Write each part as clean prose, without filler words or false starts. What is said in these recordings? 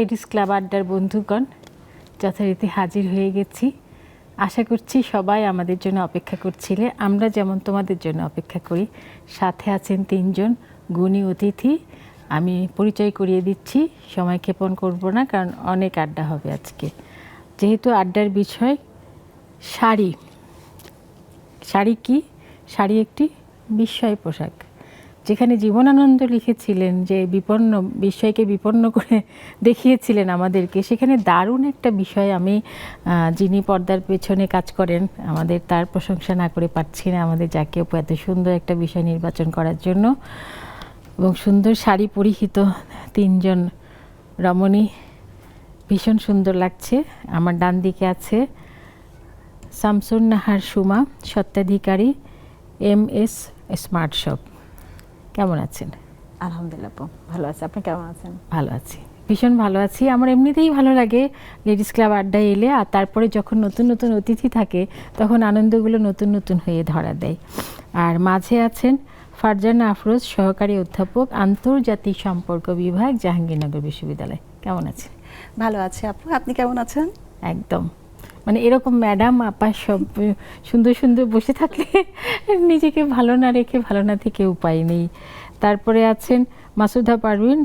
Ladies club আড্ডার বন্ধুগণ, যথারীতি হাজির হয়ে গেছি। আশা করছি সবাই আমাদের জন্য অপেক্ষা করছিলে, আমরা যেমন তোমাদের জন্য অপেক্ষা করি। সাথে আছেন তিনজন গুণী অতিথি। আমি পরিচয় করিয়ে দিচ্ছি, সময় ক্ষেপণ করব না, কারণ অনেক আড্ডা হবে আজকে। যেহেতু আড্ডার বিষয় শাড়ি। শাড়ি কি? শাড়ি একটি বিস্ময় পোশাক। যেখানে জীবনানন্দ লিখেছিলেন যে বিস্ময়কে বিপন্ন করে দেখিয়েছিলেন আমাদেরকে, সেখানে দারুণ একটা বিষয় আমি যিনি পর্দার পেছনে কাজ করেন আমাদের, তার প্রশংসা না করে পারছি না। আমাদের যাকে এত সুন্দর একটা বিষয় নির্বাচন করার জন্য, এবং সুন্দর শাড়ি পরিহিত তিনজন রমণী, ভীষণ সুন্দর লাগছে। আমার ডান দিকে আছে শামসুন নাহার সুমা, স্বত্বাধিকারী MS স্মার্ট শপ। কেমন আছেন? আলহামদুলিল্লাহ ভালো আছি, আপনি কেমন আছেন? ভালো আছি, ভীষণ ভালো আছি। আমার এমনিতেই ভালো লাগে লেডিস ক্লাব আড্ডায় এলে, আর তারপরে যখন নতুন নতুন অতিথি থাকে তখন আনন্দগুলো নতুন নতুন হয়ে ধরা দেয়। আর মাঝে আছেন ফারজানা আফরোজ, সহকারী অধ্যাপক, আন্তর্জাতিক সম্পর্ক বিভাগ, জাহাঙ্গীরনগর বিশ্ববিদ্যালয়। কেমন আছেন? ভালো আছি আপু, আপনি কেমন আছেন? একদম, মানে এরকম ম্যাডাম আপা সব সুন্দর সুন্দর বসে থাকলে নিজেকে ভালো না রেখে ভালো না থেকে উপায় নেই। তারপরে আছেন মাসুদা পারভিন,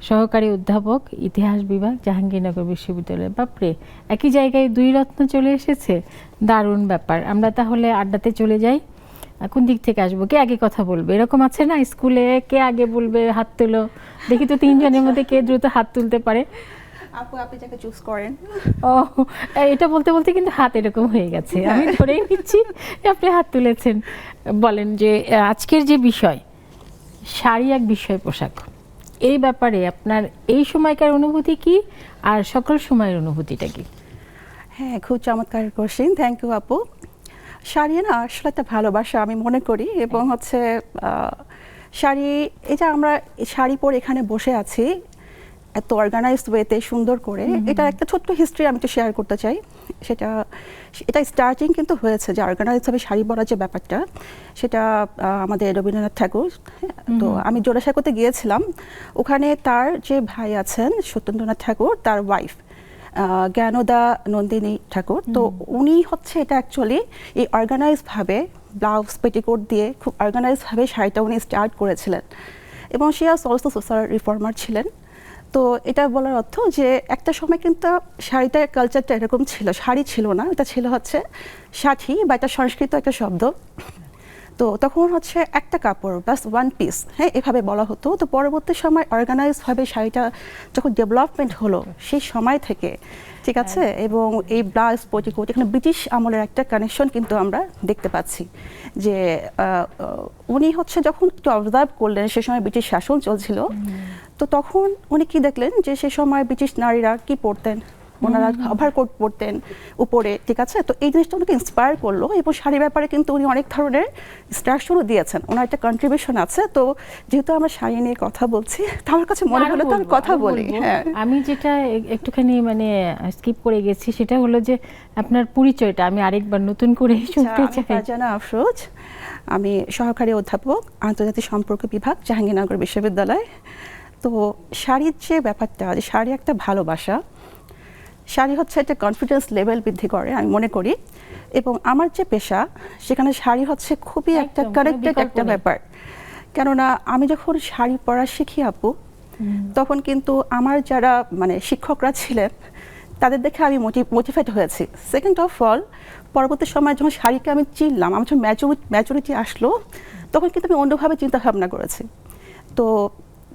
সহকারী অধ্যাপক, ইতিহাস বিভাগ, জাহাঙ্গীরনগর বিশ্ববিদ্যালয়। বাপরে, একই জায়গায় দুই রত্ন চলে এসেছে, দারুণ ব্যাপার। আমরা তাহলে আড্ডাতে চলে যাই। কোন দিক থেকে আসবো? কে আগে কথা বলবে? এরকম আছে না স্কুলে, কে আগে বলবে, হাত তোলো। দেখি তো তিনজনের মধ্যে কে দ্রুত হাত তুলতে পারে। আপু আপনি যাকে চুজ করেন। ও, এটা বলতে বলতে কিন্তু হাত এরকম হয়ে গেছে, আমি ধরেই নিচ্ছি আপনি হাত তুলেছেন। বলেন যে আজকের যে বিষয়, শাড়ি এক বিস্ময় পোশাক, এই ব্যাপারে আপনার এই সময়কার অনুভূতি কি, আর সকল সময়ের অনুভূতিটা কি? হ্যাঁ, খুব চমৎকার কোশ্চেন, থ্যাংক ইউ আপু। শাড়ি না আসলে একটা ভালোবাসা আমি মনে করি, এবং হচ্ছে শাড়ি, এই যে আমরা শাড়ি পরে এখানে বসে আছি এত অর্গানাইজড ওয়েতে সুন্দর করে, এটা একটা ছোট্ট হিস্ট্রি আমি একটু শেয়ার করতে চাই। এটা স্টার্টিং কিন্তু হয়েছে যে অর্গানাইজভাবে শাড়ি পরার যে ব্যাপারটা, সেটা আমাদের রবীন্দ্রনাথ ঠাকুর। তো আমি জোড়াসাঁকোতে গিয়েছিলাম, ওখানে তার যে ভাই আছেন সত্যেন্দ্রনাথ ঠাকুর, তার ওয়াইফ জ্ঞানদা নন্দিনী ঠাকুর, তো উনি হচ্ছে এটা অ্যাকচুয়ালি এই অর্গানাইজভাবে ব্লাউজ পেটিকোট দিয়ে খুব অর্গানাইজভাবে শাড়িটা উনি স্টার্ট করেছিলেন, এবং সে অলসো সোশ্যাল রিফর্মার ছিলেন। তো এটা বলার অর্থ যে একটা সময় কিন্তু শাড়িটার কালচারটা এরকম ছিল, শাড়ি ছিল না, এটা ছিল হচ্ছে ষাঠি, বা এটা সংস্কৃত একটা শব্দ। তো তখন হচ্ছে একটা কাপড় বাস ওয়ান পিস, হ্যাঁ, এভাবে বলা হতো। তো পরবর্তী সময় অর্গানাইজভাবে শাড়িটা যখন ডেভেলপমেন্ট হলো সেই সময় থেকে, ঠিক আছে, এবং এই ব্লাউজ পেটিকোট, এখানে ব্রিটিশ আমলের একটা কানেকশন কিন্তু আমরা দেখতে পাচ্ছি। যে উনি হচ্ছে যখন একটু অবজার্ভ করলেন, সে সময় ব্রিটিশ শাসন চলছিল, তো তখন উনি কি দেখলেন যে সে সময় ব্রিটিশ নারীরা কি পরতেন, ওনারা ওভারকোট পরতেন উপরে, ঠিক আছে। তো এই জিনিসটা ওনাকে ইন্সপায়ার করলো, এবং শাড়ির ব্যাপারে কিন্তু উনি অনেক ধরনের ইনস্ট্রাকশনও দিয়েছেন, ওনার একটা কন্ট্রিবিউশন আছে। তো যেহেতু আমরা শাড়ি নিয়ে কথা বলছি, তো আমার কাছে মনে হলো তো আমি কথা বলি। হ্যাঁ, আমি যেটা একটুখানি মানে স্কিপ করে গেছি, সেটা হলো যে আপনার পরিচয়টা আমি আরেকবার নতুন করে শুনতে চাই। ফারজানা আফরোজ, আমি সহকারী অধ্যাপক, আন্তর্জাতিক সম্পর্ক বিভাগ, জাহাঙ্গীরনগর বিশ্ববিদ্যালয়। তো শাড়ির যে ব্যাপারটা, যে শাড়ি একটা ভালোবাসা, শাড়ি হচ্ছে একটা কনফিডেন্স লেভেল বৃদ্ধি করে আমি মনে করি, এবং আমার যে পেশা সেখানে শাড়ি হচ্ছে খুবই একটা কানেক্টেড একটা ব্যাপার। কেননা আমি যখন শাড়ি পরা শিখি আপু, তখন কিন্তু আমার যারা মানে শিক্ষকরা ছিলেন তাদের দেখে আমি মোটিভেট হয়েছি। সেকেন্ড অফ অল, পরবর্তী সময় যখন শাড়িকে আমি চিনলাম, আমার যখন ম্যাচুরিটি আসলো, তখন কিন্তু আমি অন্যভাবে চিন্তা ভাবনা করেছি। তো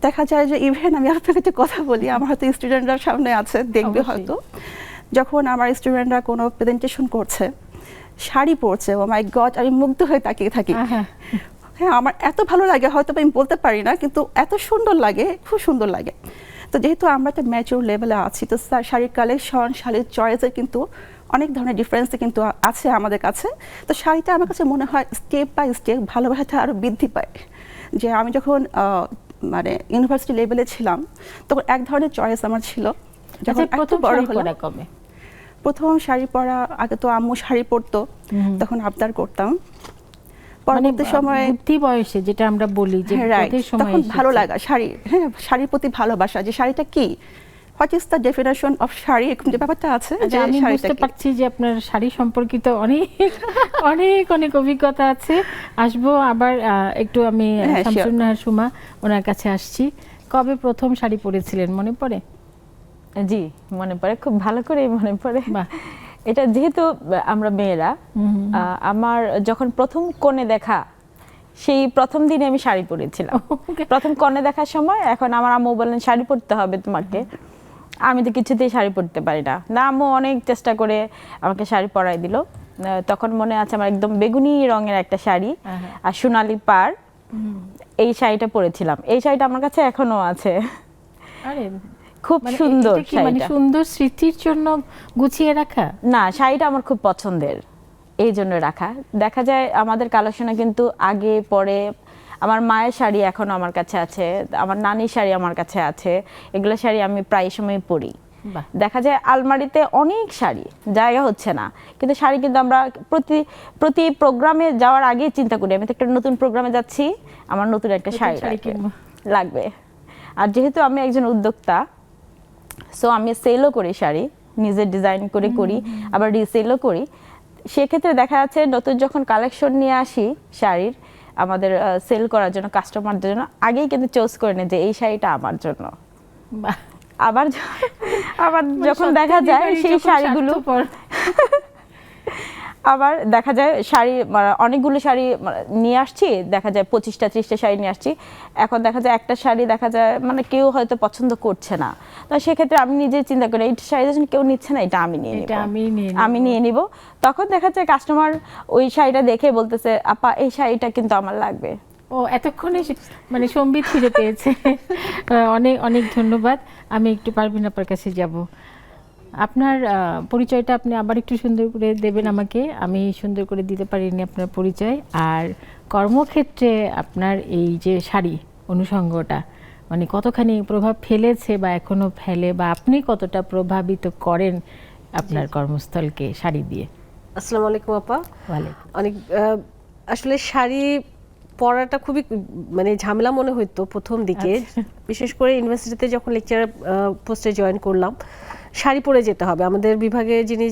দেখা যায় যে ইভেন আমি আপনার কাছে কথা বলি, আমার হয়তো স্টুডেন্টরা সামনে আছে, দেখবে হয়তো, যখন আমার স্টুডেন্টরা কোনো প্রেজেন্টেশন করছে, শাড়ি পরছে, ও মাই গড, আমি মুগ্ধ হয়ে তাকিয়ে থাকি। হ্যাঁ, আমার এত ভালো লাগে, হয়তো আমি বলতে পারি না, কিন্তু এত সুন্দর লাগে, খুব সুন্দর লাগে। তো যেহেতু আমরা একটা ম্যাচিউর লেভেলে আছি, তো শাড়ির কালেকশন, শাড়ির চয়েসের কিন্তু অনেক ধরনের ডিফারেন্স কিন্তু আছে আমাদের কাছে। তো শাড়িটা আমার কাছে মনে হয় স্টেপ বাই স্টেপ ভালোবাসাটা আরও বৃদ্ধি পায়। যে আমি যখন মানে ইউনিভার্সিটি লেভেলে ছিলাম, তখন এক ধরনের চয়েস আমার ছিল। যখন একটু বড় হলাম, প্রথম শাড়ি পরা, আগে তো আম্মু শাড়ি পরতো, তখন আবদার করতাম। পরবর্তী সময় বুদ্ধি বয়সে যেটা আমরা বলি যে তখন ভালো লাগা শাড়ি, হ্যাঁ, শাড়ির প্রতি ভালোবাসা, যে শাড়িটা কি, what is the definition of sari, এরকম যে ব্যাপারটা আছে যে আমি শাড়িটা বুঝতে কি? পারছি যে আপনার শাড়ি সম্পর্কিত অনেক অনেক অনেক অভিজ্ঞতা আছে। আসবো আবার একটু আমি হ্যাঁ, sure. শামসুন নাহার সুমা ওনার কাছে আসছি। কবে প্রথম শাড়ি পরেছিলেন মনে পড়ে? জি মনে পড়ে, খুব ভালো করে মনে পড়ে। বাহ। এটা যেহেতু আমরা মেয়েরা, আমার যখন প্রথম কনে দেখা সেই প্রথম দিনে আমি শাড়ি পরেছিলাম। প্রথম কনে দেখার সময় এখন আমার আম্মু বললেন শাড়ি পরতে হবে তোমাকে। আমি তো কিছুতেই শাড়ি পরতে পারি না, না আম্মু অনেক চেষ্টা করে আমাকে শাড়ি পরাই দিল। তখন মনে আছে আমার একদম বেগুনি রঙের একটা শাড়ি আর সোনালি পাড়, এই শাড়িটা পরেছিলাম। এই শাড়িটা আমার কাছে এখনো আছে। আরে খুব মানে সুন্দর এটা কি মানে শাড়িটা। সুন্দর স্মৃতির জন্য গুছিয়ে রাখা? না, শাড়িটা আমার খুব পছন্দের, এই জন্য রাখা। দেখা যায় আমাদের কালেকশনে কিন্তু আগে পরে আমার মায়ের শাড়ি এখনো আমার কাছে আছে, আমার নানির শাড়ি আমার কাছে আছে, এগুলো শাড়ি আমি প্রায় সময় পরি। বাহ। দেখা যায় আলমারিতে অনেক শাড়ি, জায়গা হচ্ছে না, কিন্তু শাড়ি কিন্তু আমরা প্রতি প্রোগ্রামে যাওয়ার আগে চিন্তা করি আমি তো একটা নতুন প্রোগ্রামে যাচ্ছি, আমার নতুন একটা শাড়ি কিনবো। লাগবে। আর যেহেতু আমি একজন উদ্যোক্তা, সো আমি সেলও করি শাড়ি, নিজে ডিজাইন করে করি, আবার রিসেলও করি। সেক্ষেত্রে দেখা যাচ্ছে নতুন যখন কালেকশন নিয়ে আসি শাড়ির আমাদের সেল করার জন্য কাস্টমারদের জন্য, আগেই কিন্তু চুজ করে নেই যে এই শাড়িটা আমার জন্য। বাহ। আবার আবার মানে যখন দেখা যায় সেই শাড়িগুলো আবার দেখা যায় শাড়ি অনেকগুলো শাড়ি নিয়ে আসছি, দেখা যায় 25টা 30টা শাড়ি নিয়ে আসছি, এখন দেখা যায় একটা শাড়ি দেখা যায় মানে কেউ হয়তো পছন্দ করছে না, তো সেক্ষেত্রে আমি নিজে চিন্তা করি এই শাড়ি যখন কেউ নিচ্ছে না এটা আমি নিয়ে নিব, আমি নিয়ে নিব। তখন দেখা যায় কাস্টমার ওই শাড়িটা দেখে বলতেছে আপা এই শাড়িটা কিন্তু আমার লাগবে। ও এতক্ষণে মানে সম্বিত ফিরে পেয়েছে। অনেক অনেক ধন্যবাদ। আমি একটু পারভিন আপার কাছে যাব। আপনার পরিচয়টা আপনি আবার একটু সুন্দর করে দেবেন আমাকে, আমি সুন্দর করে দিতে পারিনি আপনার পরিচয়। আর কর্মক্ষেত্রে আপনার এই যে শাড়ি অনুষঙ্গটা মানে কতখানি প্রভাব ফেলেছে বা এখনো ফেলে, বা আপনি কতটা প্রভাবিত করেন আপনার কর্মস্থলকে শাড়ি দিয়ে? আসসালামু আলাইকুম আপা। ওয়ালাইকুম। অনেক আসলে শাড়ি পরাটা খুবই মানে ঝামেলা মনে হতো প্রথম দিকে, বিশেষ করে ইউনিভার্সিটিতে যখন লেকচারার পোস্টে জয়েন করলাম। শাড়ি পরে যেতে হবে, আমাদের বিভাগে যিনি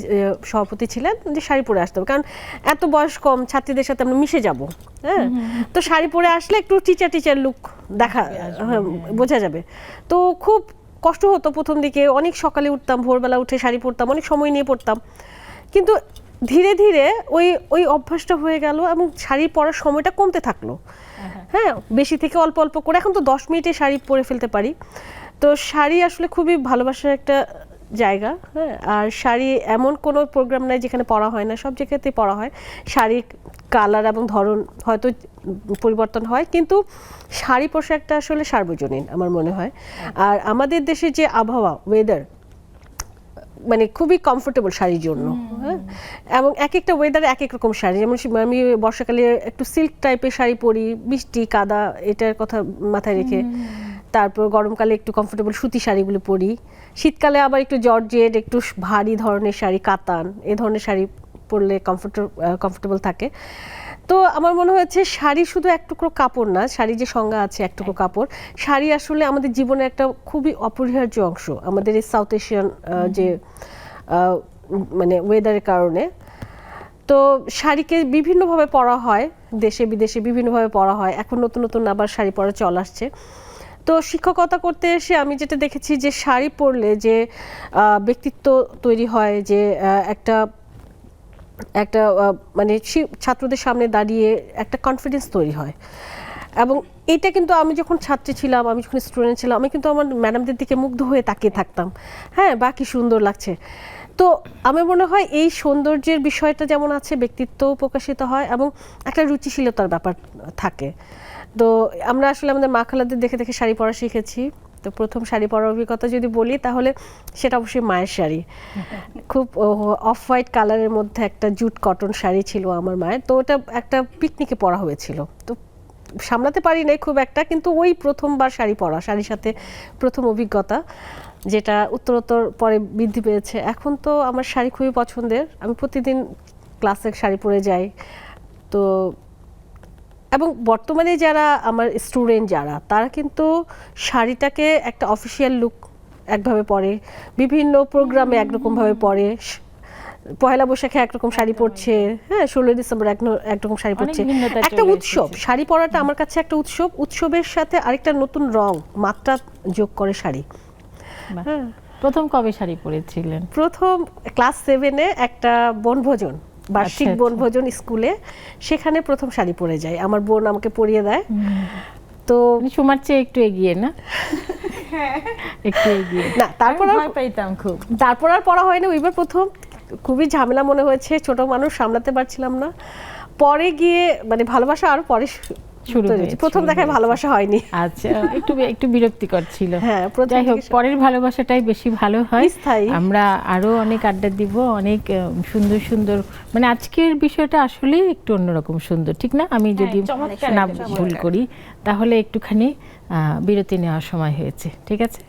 সভাপতি ছিলেন যে শাড়ি পরে আসতে হবে, কারণ এত বয়স কম ছাত্রীদের সাথে আমরা মিশে যাব। হ্যাঁ, তো শাড়ি পরে আসলে একটু টিচার লুক দেখা বোঝা যাবে। তো খুব কষ্ট হতো প্রথম দিকে, অনেক সকালে উঠতাম, ভোরবেলা উঠে শাড়ি পরতাম, অনেক সময় নিয়ে পড়তাম, কিন্তু ধীরে ধীরে ওই অভ্যাসটা হয়ে গেল এবং শাড়ি পরার সময়টা কমতে থাকলো। হ্যাঁ, বেশি থেকে অল্প অল্প করে এখন তো 10 মিনিটে শাড়ি পরে ফেলতে পারি। তো শাড়ি আসলে খুবই ভালোবাসার একটা জায়গা। হ্যাঁ, আর শাড়ি এমন কোনো প্রোগ্রাম নাই যেখানে পরা হয় না, সব জায়গাতেই পরা হয়। শাড়ির কালার এবং ধরন হয়তো পরিবর্তন হয়, কিন্তু শাড়ি পোশাকটা আসলে সার্বজনীন আমার মনে হয়। আর আমাদের দেশের যে আবহাওয়া, ওয়েদার মানে খুবই কমফোর্টেবল শাড়ির জন্য। হ্যাঁ, এবং এক একটা ওয়েদারে এক এক রকম শাড়ি, যেমন আমি বর্ষাকালে একটু সিল্ক টাইপের শাড়ি পরি, বৃষ্টি কাদা এটার কথা মাথায় রেখে। তারপর গরমকালে একটু কমফোর্টেবল সুতি শাড়িগুলো পরি, শীতকালে আবার একটু জর্জেট একটু ভারী ধরনের শাড়ি, কাতান এই ধরনের শাড়ি পরলে কমফোর্টেবল থাকে। তো আমার মনে হয়েছে শাড়ি শুধু এক টুকরো কাপড় না, শাড়ি যে সংজ্ঞা আছে এক টুকরো কাপড়, শাড়ি আসলে আমাদের জীবনের একটা খুবই অপরিহার্য অংশ আমাদের এই সাউথ এশিয়ান যে মানে ওয়েদারের কারণে। তো শাড়িকে বিভিন্নভাবে পরা হয়, দেশে বিদেশে বিভিন্নভাবে পরা হয়, এখন নতুন নতুন আবার শাড়ি পরা চল আসছে। তো শিক্ষকতা করতে এসে আমি যেটা দেখেছি যে শাড়ি পরলে যে ব্যক্তিত্ব তৈরি হয়, যে একটা মানে ছাত্রদের সামনে দাঁড়িয়ে একটা কনফিডেন্স তৈরি হয়। এবং এটা কিন্তু আমি যখন ছাত্রী ছিলাম, আমি যখন স্টুডেন্ট ছিলাম, আমি কিন্তু আমার ম্যাডামদের দিকে মুগ্ধ হয়ে তাকিয়ে থাকতাম। হ্যাঁ, বাকি সুন্দর লাগছে। তো আমার মনে হয় এই সৌন্দর্যের বিষয়টা যেমন আছে, ব্যক্তিত্বও প্রকাশিত হয় এবং একটা রুচিশীলতার ব্যাপার থাকে। তো আমরা আসলে আমাদের মা খালাদের দেখে দেখে শাড়ি পরা শিখেছি। তো প্রথম শাড়ি পরার অভিজ্ঞতা যদি বলি তাহলে সেটা অবশ্যই মায়ের শাড়ি। খুব অফ হোয়াইট কালারের মধ্যে একটা জুট কটন শাড়ি ছিল আমার মায়ের, তো ওটা একটা পিকনিকে পরা হয়েছিল। তো সামলাতে পারি নাই খুব একটা, কিন্তু ওই প্রথমবার শাড়ি পরা, শাড়ির সাথে প্রথম অভিজ্ঞতা, যেটা উত্তরোত্তর পরে বৃদ্ধি পেয়েছে। এখন তো আমার শাড়ি খুবই পছন্দের, আমি প্রতিদিন ক্লাসে শাড়ি পরে যাই। তো এবং বর্তমানে যারা আমার স্টুডেন্ট যারা, তারা কিন্তু শাড়িটাকে একটা অফিসিয়াল লুক একভাবে পরে, বিভিন্ন প্রোগ্রামে একরকম ভাবে পরে, পয়লা বৈশাখে একরকম শাড়ি পরছে, হ্যাঁ 16 ডিসেম্বর একরকম শাড়ি অনেক পরছে। ভিন্নতা একটা চলে উৎসব, এসেছে। শাড়ি পরাটা আমার কাছে একটা উৎসব, উৎসবের সাথে আরেকটা নতুন রং মাত্রা যোগ করে শাড়ি। বাহ। প্রথম কবে শাড়ি পরেছিলেন? প্রথম ক্লাস 7-এ একটা বনভোজন, বার্ষিক আচ্ছা। বনভোজন স্কুলে, সেখানে প্রথম শাড়ি পরে যাই, আমার বোন আমাকে পরিয়ে দেয়। তো মানে সুমার চেয়ে একটু এগিয়ে না? একটু এগিয়ে। না, তারপর আমি আর ভয় পাইতাম খুব। তারপর আর পড়া হয়নি, ওইবার প্রথম খুবই ঝামেলা মনে হয়েছে, ছোট মানুষ সামলাতে পারছিলাম না। পরে গিয়ে মানে ভালোবাসা আর পরে শুরু তৈরি হয়েছে। হয়েছে, প্রথম শুরু দেখায় হয়েছে। ভালোবাসা হয়নি। আচ্ছা, একটু বিরক্তিকর ছিল। হ্যাঁ, প্রথম যাই হোক, দিকে পরের ভালোবাসাটাই বেশি ভালো হয়। স্থায়ী। আমরা আরো অনেক আড্ডা দিব, অনেক সুন্দর সুন্দর, মানে আজকের বিষয়টা আসলে একটু অন্যরকম সুন্দর, ঠিক না? আমি যদি চমৎকার না একটা ভুল করি, তাহলে একটুখানি বিরতি নেওয়ার সময় হয়েছে, ঠিক আছে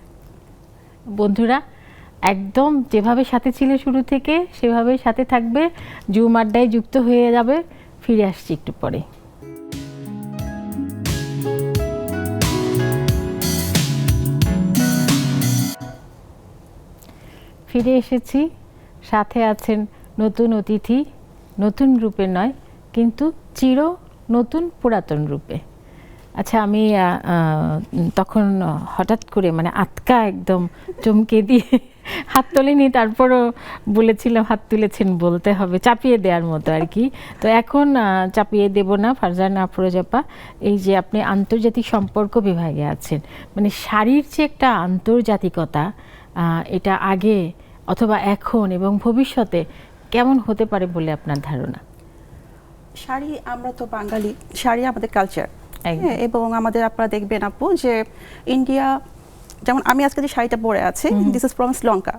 বন্ধুরা? একদম যেভাবে সাথে ছিলে শুরু থেকে, সেভাবেই সাথে থাকবে, জুম আড্ডায় যুক্ত হয়ে যাবে। ফিরে আসছি একটু পরে। ফিরে এসেছি, সাথে আছেন নতুন অতিথি, নতুন রূপে নয় কিন্তু চির নতুন পুরাতন রূপে। আচ্ছা, আমি তখন হঠাৎ করে মানে আতকা একদম চমকে দিয়ে হাত তোলেনি, তারপরও বলেছিলাম হাত তুলেছেন বলতে হবে, চাপিয়ে দেওয়ার মতো আর কি। তো এখন চাপিয়ে দেব না ফারজানা আফরোজাপা, এই যে আপনি আন্তর্জাতিক সম্পর্ক বিভাগে আছেন, মানে শাড়ির যে একটা আন্তর্জাতিকতা, এটা আগে অথবা এখন এবং ভবিষ্যতে কেমন হতে পারে বলে আপনার ধারণা? শাড়ি, আমরা তো বাঙালি, শাড়ি আমাদের কালচার, একদম। এবং আমাদের আপনারা দেখবেন আপু যে ইন্ডিয়া, যেমন আমি আজকে যে শাড়িটা পরে আছি, দিস ইজ ফ্রম শ্রীলঙ্কা।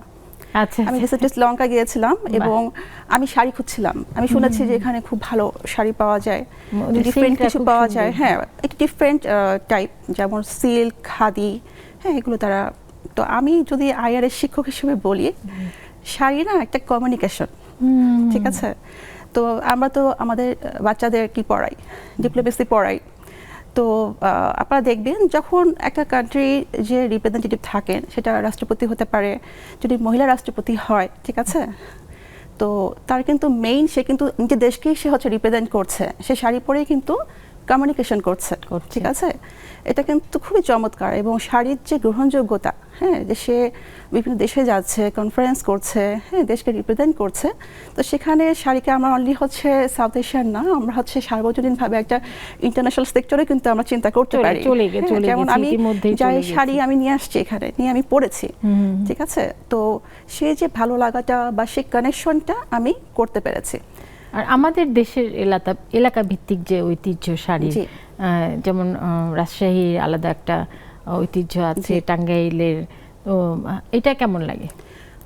আচ্ছা, আমি রিসেন্টলি শ্রীলঙ্কা গিয়েছিলাম এবং আমি শাড়ি খুঁজছিলাম। আমি শুনেছি যে এখানে খুব ভালো শাড়ি পাওয়া যায়, ডিফারেন্ট সিল্কটা কিছু খুব পাওয়া সুন্দর। যায়, হ্যাঁ একটু ডিফারেন্ট টাইপ, যেমন সিল্ক, খাদি, হ্যাঁ এগুলো তারা। তো আমি যদি আইআর এর শিক্ষক হিসেবে বলি, শাড়ি না একটা কমিউনিকেশন, ঠিক আছে? তো আমরা তো আমাদের বাচ্চাদের কি পড়াই, ডিপ্লোমেসি পড়াই। তো আপনারা দেখবেন যখন একটা কান্ট্রি যে রিপ্রেজেন্টেটিভ থাকেন, সেটা রাষ্ট্রপতি হতে পারে, যদি মহিলা রাষ্ট্রপতি হয়, ঠিক আছে, তো তার কিন্তু মেইন, সে কিন্তু নিজের দেশকেই সে হচ্ছে রিপ্রেজেন্ট করছে, সে শাড়ি পরেই কিন্তু কমিউনিকেশন করছে, ঠিক আছে? এটা কিন্তু খুবই চমৎকার। এবং শাড়ির যে গ্রহণযোগ্যতা, হ্যাঁ, যে সে বিভিন্ন দেশে যাচ্ছে, কনফারেন্স করছে, হ্যাঁ দেশকে রিপ্রেজেন্ট করছে, তো সেখানে শাড়িকে আমরা অনলি হচ্ছে সাউথ এশিয়ান না, আমরা হচ্ছে সার্বজনীনভাবে একটা ইন্টারন্যাশনাল সেক্টরে কিন্তু আমরা চিন্তা করতে পারি। হ্যাঁ, যেমন আমি যাই শাড়ি আমি নিয়ে আসছি এখানে, নিয়ে আমি পরেছি, ঠিক আছে? তো সে যে ভালো লাগাটা বা সে কানেকশনটা আমি করতে পেরেছি। আর আমাদের দেশের এলাকা ভিত্তিক যে ঐতিহ্য শাড়ির, যেমন রাজশাহীর আলাদা একটা ঐতিহ্য আছে, টাঙ্গাইলের, তো এটা কেমন লাগে?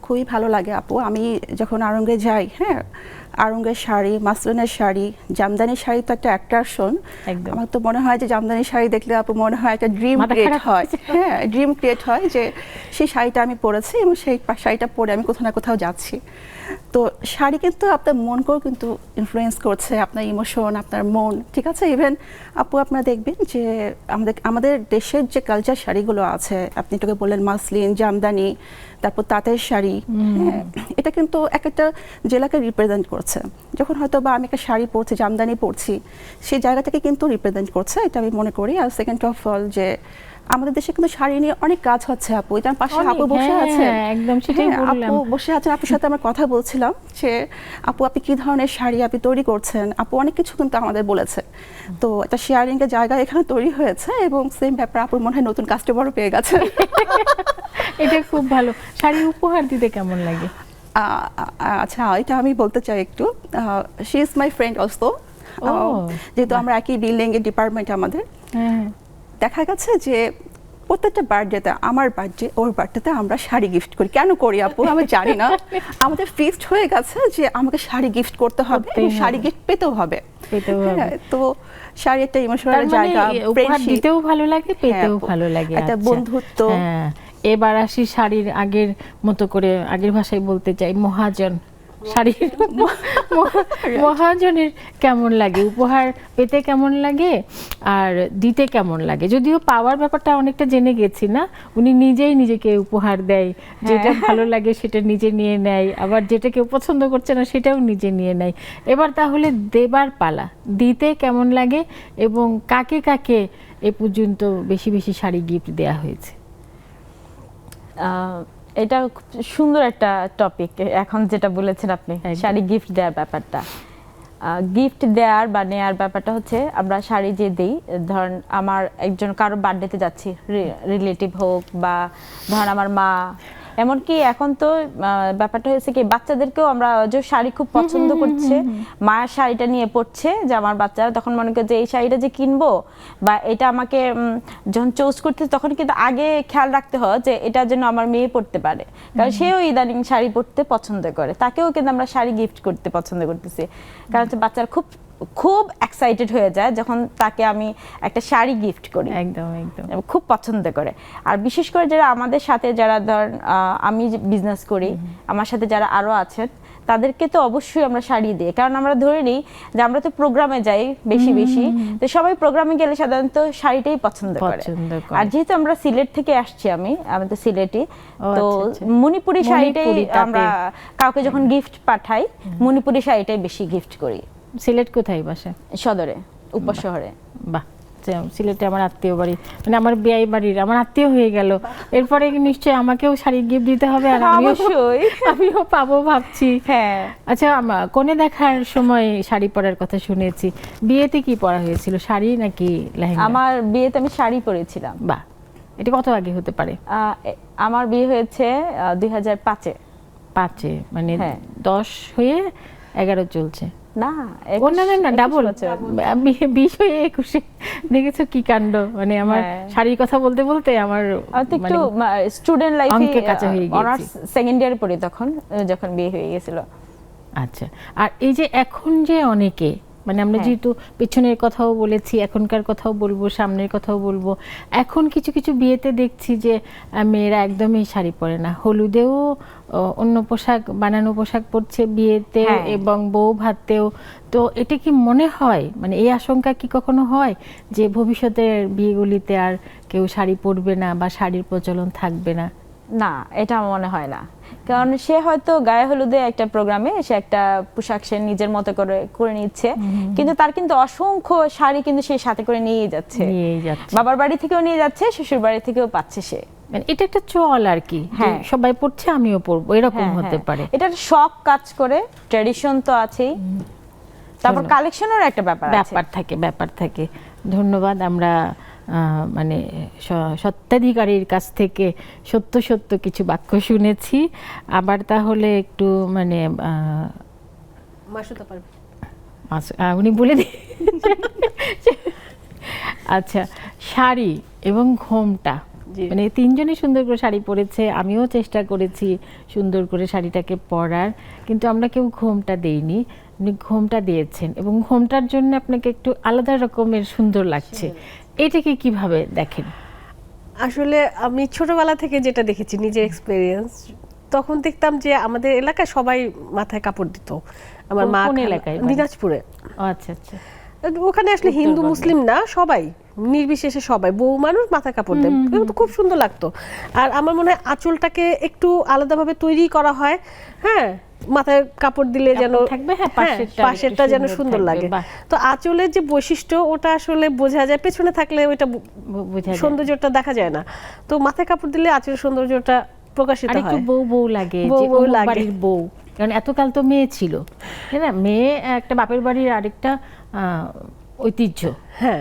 খুবই ভালো লাগে আপু। আমি যখন আড়ঙ্গে যাই, হ্যাঁ আড়ঙ্গের শাড়ি, মাসলিনের শাড়ি, জামদানি শাড়ি তো একটা অ্যাট্রাকশন। আমার তো মনে হয় যে জামদানি শাড়ি দেখলে আপু মনে হয় একটা ড্রিম ক্রিয়েট হয়, হ্যাঁ ড্রিম ক্রিয়েট হয় যে সেই শাড়িটা আমি পরেছি এবং সেই শাড়িটা পরে আমি কোথাও না কোথাও যাচ্ছি। তো শাড়ি কিন্তু আপনার মনকেও কিন্তু ইনফ্লুয়েন্স করছে, আপনার ইমোশন, আপনার মন, ঠিক আছে? ইভেন আপু আপনারা দেখবেন যে আমাদের দেশের যে কালচার শাড়িগুলো আছে, আপনি তোকে বললেন মাসলিন, জামদানি, তারপর তাঁতের শাড়ি, হ্যাঁ এটা কিন্তু একটা জেলাকে রিপ্রেজেন্ট করছে। যখন হয়তো বা আমি একটা শাড়ি পরছি, জামদানি পরছি, সেই জায়গাটাকে কিন্তু রিপ্রেজেন্ট করছে, এটা আমি মনে করি। আর সেকেন্ড অফ অল যে আমাদের দেশে কিন্তু শাড়ি নিয়ে অনেক কাজ হচ্ছে আপু। এটা পাশে আপু বসে আছে, একদম সেটাই বললাম, আপু বসে আছেন, আপুর সাথে আমরা কথা বলছিলাম যে আপু আপনি কি ধরনের শাড়ি আপনি তৈরি করছেন, আপু অনেক কিছু কিন্তু আমাদের বলেছে। তো একটা শেয়ারিং এর জায়গা এখানে তৈরি হয়েছে এবং সেম ব্যাপার আপুর মনে হয় নতুন কাস্টমারও পেয়ে গেছে। এটা খুব ভালো। শাড়ি উপহার দিতে কেমন লাগে? আচ্ছা, এটা আমি বলতে চাই একটু, she is my friend also, যেহেতু আমরা একই বিল্ডিং এর ডিপার্টমেন্ট আমাদের। দেখা গেছে যে প্রত্যেকটা বার্থডেতে, আমার বার্থডে, ওর বার্থডেতে আমরা শাড়ি গিফট করি। কেন করি আপু আমি জানি না, আমাদের ফিক্সড হয়ে গেছে যে আমাকে শাড়ি গিফট করতে হবে এবং শাড়ি গিফট পেতেও হবে। তো শাড়ি একটা ইমোশনাল জায়গা, উপহার দিতেও ভালো লাগে, পেতেও ভালো লাগে, একটা বন্ধুত্ব। এবার আসি শাড়ির আগের মতো করে, আগের ভাষায় বলতে চাই মহাজন, শাড়ির মহাজনের কেমন লাগে, উপহার পেতে কেমন লাগে আর দিতে কেমন লাগে? যদিও পাওয়ার ব্যাপারটা অনেকটা জেনে গেছি না, উনি নিজেই নিজেকে উপহার দেয়, যেটা ভালো লাগে সেটা নিজে নিয়ে নেয়, আবার যেটা কেউ পছন্দ করছে না সেটাও নিজে নিয়ে নেয়। এবার তাহলে দেবার পালা, দিতে কেমন লাগে এবং কাকে কাকে এ পর্যন্ত বেশি বেশি শাড়ি গিফট দেয়া হয়েছে? এটা খুব সুন্দর একটা টপিক এখন যেটা বলেছেন আপনি, শাড়ি গিফট দেওয়ার ব্যাপারটা। গিফট দেওয়ার বা নেওয়ার ব্যাপারটা হচ্ছে, আমরা শাড়ি যে দিই, ধরেন আমার একজন কারো বার্থডেতে যাচ্ছি, রিলেটিভ হোক বা ধরেন আমার মা, এমনকি এখন তো ব্যাপারটা হয়েছে কি বাচ্চাদেরকেও আমরা যে শাড়ি খুব পছন্দ করছে, মায়ের শাড়িটা নিয়ে পড়ছে, যে আমার বাচ্চা তখন মনে করে যে এই শাড়িটা যে কিনবো বা এটা আমাকে যখন চুজ করতে, তখন কিন্তু আগে খেয়াল রাখতে হয় যে এটা যেন আমার মেয়ে পড়তে পারে, কারণ সেও ইদানিং শাড়ি পরতে পছন্দ করে, তাকেও কিন্তু আমরা শাড়ি গিফট করতে পছন্দ করতেছি, কারণ হচ্ছে বাচ্চারা খুব খুব এক্সাইটেড হয়ে যায় যখন তাকে আমি একটা শাড়ি গিফট করি, একদম একদম খুব পছন্দ করে। আর বিশেষ করে যারা আমাদের সাথে, যারা ধরেন আমি বিজনেস করি, আমার সাথে যারা আরো আছেন, তাদেরকে তো অবশ্যই আমরা শাড়ি দিই, কারণ আমরা ধরে নিই যে আমরা তো প্রোগ্রামে যাই বেশি বেশি, তো সবাই প্রোগ্রামে গেলে সাধারণত শাড়িটাই পছন্দ করে। আর যেহেতু আমরা সিলেট থেকে আসছি, আমাদের সিলেটি, তো মণিপুরি শাড়িটাই আমরা কাউকে যখন গিফট পাঠাই, মণিপুরি শাড়িটাই বেশি গিফট করি। সিলেট কোথায় বাসা? সদরে, উপশহরে। বাহ, সিলেটে আমার আত্মীয় বাড়ি, মানে আমার বিয়াই বাড়ির আমার আত্মীয় হয়ে গেল, এরপরে নিশ্চয়ই আমাকেও শাড়ি গিফট দিতে হবে, আর আমিও পাবো ভাবছি। হ্যাঁ। আচ্ছা, কোণে দেখার সময় শাড়ি পরার কথা শুনেছি, বিয়েতে কি পরা হয়েছিল, শাড়ি নাকি লেহেঙ্গা? আমার বিয়েতে আমি শাড়ি পরেছিলাম। বাহ, এটা কত আগে হতে পারে? আমার বিয়ে হয়েছে 2005-এ। 5-এ, মানে 10 হয়ে 11 চলছে না, না ডাবল 20 হয়ে 21 দেখেছো কি কাণ্ড, মানে আমার শাড়ির কথা বলতে বলতে আমার একটু স্টুডেন্ট লাইফে অঙ্কে কাঁচা হয়ে গেছে, অনার্স সেকেন্ড ইয়ারে পড়ি তখন, যখন বিয়ে হয়ে গেছিল। আচ্ছা, আর এই যে এখন যে অনেকে, মানে আমরা যেহেতু পেছনের কথাও বলেছি, এখনকার কথাও বলবো, সামনের কথাও বলবো, এখন কিছু কিছু বিয়েতে দেখছি যে মেয়েরা একদমই শাড়ি পরে না, হলুদেও অন্য পোশাক, বানানো পোশাক পরছে বিয়েতে এবং বউ ভাতেও। তো এটা কি মনে হয়, মানে এই আশঙ্কা কি কখনো হয় যে ভবিষ্যতের বিয়েগুলিতে আর কেউ শাড়ি পরবে না বা শাড়ির প্রচলন থাকবে না? না, এটা মনে হয় না, কারণ সে হয়তো গায়ে হলুদে একটা প্রোগ্রামে সে একটা পোশাক সে নিজের মতো করে নিচ্ছে, কিন্তু তার কিন্তু অসংখ্য শাড়ি কিন্তু সে সাথে করে নিয়ে যাচ্ছে, বাবার বাড়ি থেকেও নিয়ে যাচ্ছে, শ্বশুর বাড়ি থেকেও পাচ্ছে সে। মানে এটা একটা চল আর কি, সবাই পড়ছে আমিও পরবো, এরকম হতে পারে। এটা শখ কাজ করে, ট্র্যাডিশন তো আছেই, তারপর কালেকশনের একটা ব্যাপার থাকে। ধন্যবাদ। আমরা মানে সত্ত্বাধিকারীর কাছ থেকে সত্য সত্য কিছু বাক্য শুনেছি, আবার তাহলে একটু মানে উনি বলে দিন। আচ্ছা, শাড়ি এবং ঘোমটা, মানে তিনজনই সুন্দর করে শাড়ি পরেছে, আমিও চেষ্টা করেছি সুন্দর করে শাড়িটাকে পরার, কিন্তু আমরা কেউ ঘোমটা দেইনি, উনি ঘোমটা দিয়েছেন এবং ঘোমটার জন্য আপনাকে একটু আলাদা রকমের সুন্দর লাগছে, এটাকে কিভাবে দেখেন? আসলে আমি ছোটবেলা থেকে যেটা দেখেছি, নিজের এক্সপেরিয়েন্স, তখন দেখতাম যে আমাদের এলাকায় সবাই মাথায় কাপড় দিত। আমার মা এলাকায়, দিনাজপুরে। আচ্ছা আচ্ছা। ওখানে আসলে হিন্দু মুসলিম না, সবাই নির্বিশেষে সবাই বউ মানুষ মাথায় কাপড় দেয়, কিন্তু খুব সুন্দর লাগতো। আর আমার মনে হয় আঁচলটাকে একটু আলাদাভাবে তৈরি করা হয়, হ্যাঁ, মাথায় কাপড় দিলে যেন পাশেরটা যেন সুন্দর লাগে। তো আঁচলের যে বৈশিষ্ট্য, ওটা আসলে বোঝা যায়, পেছনে থাকলে ওইটা সৌন্দর্যটা দেখা যায় না, তো মাথায় কাপড় দিলে আঁচলের সৌন্দর্যটা প্রকাশিত হয়। একটু বউ লাগে, বাড়ির বউ, কারণ এতকাল তো মেয়ে ছিল, তাই না? মেয়ে একটা বাপের বাড়ির আরেকটা ঐতিহ্য,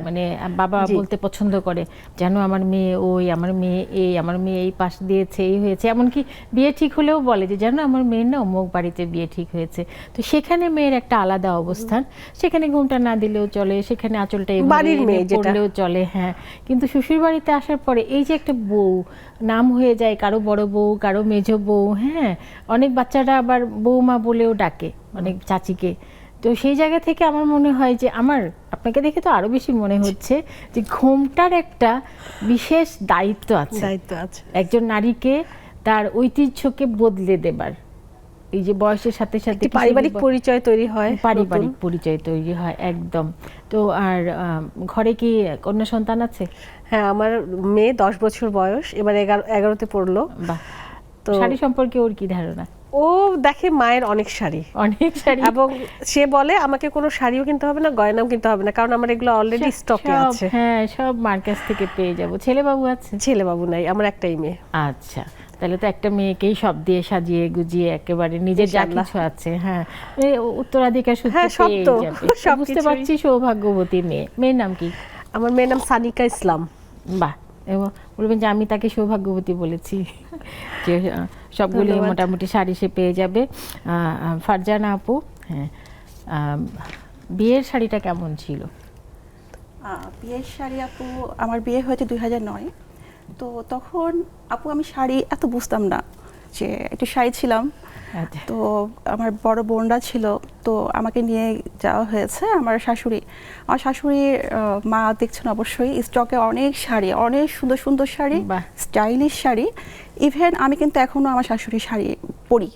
মানে বাবা বলতে পছন্দ করে যেন আমার মেয়ে ওই, আমার মেয়ে এই, আমার মেয়ে এই পাশ দিয়েছে, এই হয়েছে, এমনকি বিয়ে ঠিক হলেও বলে যে যেন আমার মেয়ের না অমুক বাড়িতে বিয়ে ঠিক হয়েছে। তো সেখানে মেয়ের একটা আলাদা অবস্থান, সেখানে ঘোমটা না দিলেও চলে, সেখানে আঁচলটা বাড়ির মেয়ে পড়লেও চলে, হ্যাঁ। কিন্তু শ্বশুর বাড়িতে আসার পরে এই যে একটা বউ নাম হয়ে যায়, কারো বড় বউ, কারো মেজ বউ, হ্যাঁ, অনেক বাচ্চারা আবার বৌমা বলেও ডাকে অনেক চাচিকে। তো সেই জায়গা থেকে আমার মনে হয় যে আপনাকে দেখে তো আরো বেশি মনে হচ্ছে যে ঘোমটার একটা বিশেষ দায়িত্ব আছে, একজন নারীকে তার ঐতিহ্যকে বদলে দেবার। এই যে বয়সের সাথে সাথে একটি পারিবারিক পরিচয় তৈরি হয়, পারিবারিক নতুন। পরিচয় তৈরি হয় একদম। তো আর ঘরে কি কন্যা সন্তান আছে? হ্যাঁ, আমার মেয়ে 10 বছর বয়স, এবার 11তে পড়লো। বাহ। তো শাড়ি সম্পর্কে ওর কি ধারণা? ও দেখে মায়ের অনেক শাড়ি, অনেক শাড়ি, এবং সে বলে আমাকে কোনো শাড়িও কিনতে হবে না, গয়নাও কিনতে হবে না, কারণ আমার এগুলো অলরেডি স্টকে সব, আছে। হ্যাঁ সব মার কাছ থেকে পেয়ে যাব। ছেলে বাবু আছে? ছেলে বাবু নাই, আমার একটাই মেয়ে। আচ্ছা, তাহলে তো একটা মেয়েকেই সব দিয়ে সাজিয়ে গুজিয়ে একেবারে নিজের যা ইনশাআল্লাহ। কিছু আছে, হ্যাঁ এই উত্তরাধিকার সূত্রে হ্যাঁ, সব পেয়ে তো, যাবে। সব বুঝতে কিছুই। পারছি সৌভাগ্যবতী মেয়ে। মেয়ের নাম কি? আমার মেয়ের নাম সানিকা ইসলাম। বাহ, এবং বলবেন যে আমি তাকে সৌভাগ্যবতী বলেছি, যে সবগুলি ধন্যবাদ। মোটামুটি শাড়ি সে পেয়ে যাবে। ফারজানা আপু, হ্যাঁ বিয়ের শাড়িটা কেমন ছিল? বিয়ের শাড়ি আপু, আমার বিয়ে হয়েছে 2009। তো তখন আপু আমি শাড়ি এত বুঝতাম না, যে একটু শাড়ি ছিলাম। আচ্ছা। তো আমার বড় বোনরা ছিল, তো আমাকে নিয়ে যাওয়া হয়েছে আমার শাশুড়ির মা দেখছেন অবশ্যই স্টকে অনেক শাড়ি, অনেক সুন্দর সুন্দর শাড়ি, বাহ। স্টাইলিশ শাড়ি। ইভেন আমি কিন্তু এখনো আমার শাশুড়ির শাড়ি পরি।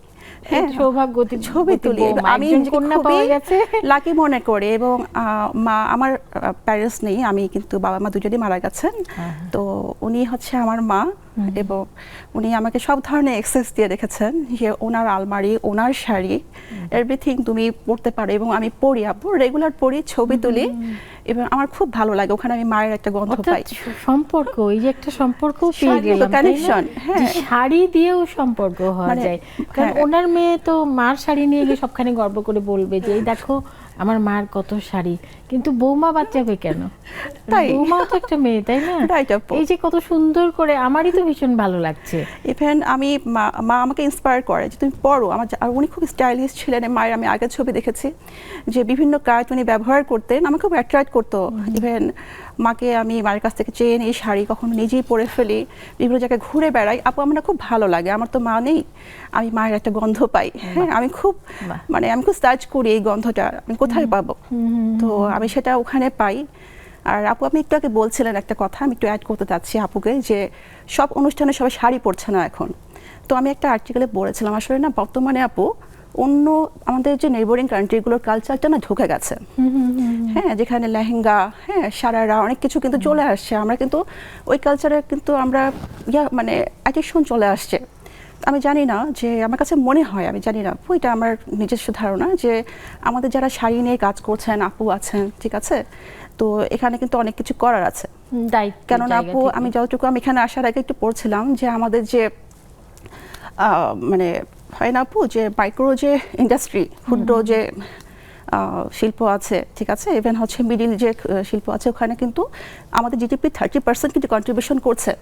হ্যাঁ, সৌভাগ্যবতী ছবি তুলি। বৌমা, আমি একজন নিজেকে কন্যা খুবই পাওয়া গেছে। লাকি মনে করি, এবং মা আমার প্যারেন্টস নেই, আমি কিন্তু বাবা মা দুজনেই মারা গেছেন। তো উনি হচ্ছে আমার মা, এবং উনি আমাকে সব ধরনের অ্যাক্সেস দিয়ে রেখেছেন, যে ওনার আলমারি, ওনার শাড়ি, এভরিথিং তুমি পড়তে পারো, এবং আমি পড়ি আপু, রেগুলার পড়ি, ছবি তুলি, এবং আমার খুব ভালো লাগে। ওখানে আমি মায়ের একটা গন্ধ পাই। সম্পর্ক, এই যে একটা সম্পর্ক পেয়ে শাড়ি তো গেলাম, তাই না? connection, হ্যাঁ। যে শাড়ি দিয়েও সম্পর্ক হওয়া মানে, যায়। কারণ হ্যাঁ। ওনার মেয়ে তো মার শাড়ি নিয়ে গিয়ে সবখানে গর্ব করে বলবে যে এই দেখো আমার মার কত শাড়ি, কিন্তু বৌমা বাচ্চাবে কেন? তাই। বৌমাও তো একটা মেয়ে, তাই না? Right, আপু। এই যে কত সুন্দর করে, আমারই তো ভীষণ ভালো লাগছে। ইভেন আমি মা আমাকে ইন্সপায়ার করে যে তুমি পড়ো। আর উনি খুব স্টাইলিশ ছিলেন। মায়ের আমি আগের ছবি দেখেছি যে বিভিন্ন কাজ উনি ব্যবহার করতেন, আমাকে খুব অ্যাট্রাক্ট করতো। ইভেন মাকে আমি মায়ের কাছ থেকে চেয়ে নিই শাড়ি, কখনো নিজেই পরে ফেলি, বিভিন্ন জায়গায় ঘুরে বেড়াই। আপু আমার খুব ভালো লাগে, আমার তো মা নেই, আমি মায়ের একটা গন্ধ পাই। হ্যাঁ, আমি খুব মানে আমি খুব সার্চ করি এই গন্ধটা আমি কোথায় পাবো। তো আমি সেটা ওখানে পাই। আর আপু আপনি একটু আগে বলছিলেন একটা কথা, আমি একটু অ্যাড করতে চাচ্ছি আপুকে, যে সব অনুষ্ঠানে সবাই শাড়ি পরছে না এখন। তো আমি একটা আর্টিকেলে পড়েছিলাম, আসলে না বর্তমানে আপু অন্য আমাদের যে নেইবারিং কান্ট্রিগুলোর কালচারটা না ঢুকে গেছে। হ্যাঁ, যেখানে লেহেঙ্গা, হ্যাঁ সারারা, অনেক কিছু কিন্তু চলে আসছে। আমরা কিন্তু ওই কালচারে কিন্তু আমরা মানে অ্যাডিকশন চলে আসছে। আমি জানি না, যে আমার কাছে মনে হয়, আমি জানি না, এটা আমার নিজস্ব ধারণা, যে আমাদের যারা শাড়ি নিয়ে কাজ করছেন আপু আছেন, ঠিক আছে, তো এখানে কিন্তু অনেক কিছু করার আছে। দায়িত্ব, কেননা জায়গা আপু থেকে। আমি যতটুকু আমি এখানে আসার আগে একটু পড়ছিলাম, যে আমাদের যে মানে হয় না আপু, যে মাইক্রো যে ইন্ডাস্ট্রি, ক্ষুদ্র যে শিল্প আছে, ঠিক আছে, ইভেন হচ্ছে মিডিল যে শিল্প আছে, ওখানে কিন্তু আমাদের জিডিপি 30% কিন্তু কন্ট্রিবিউশন করছে।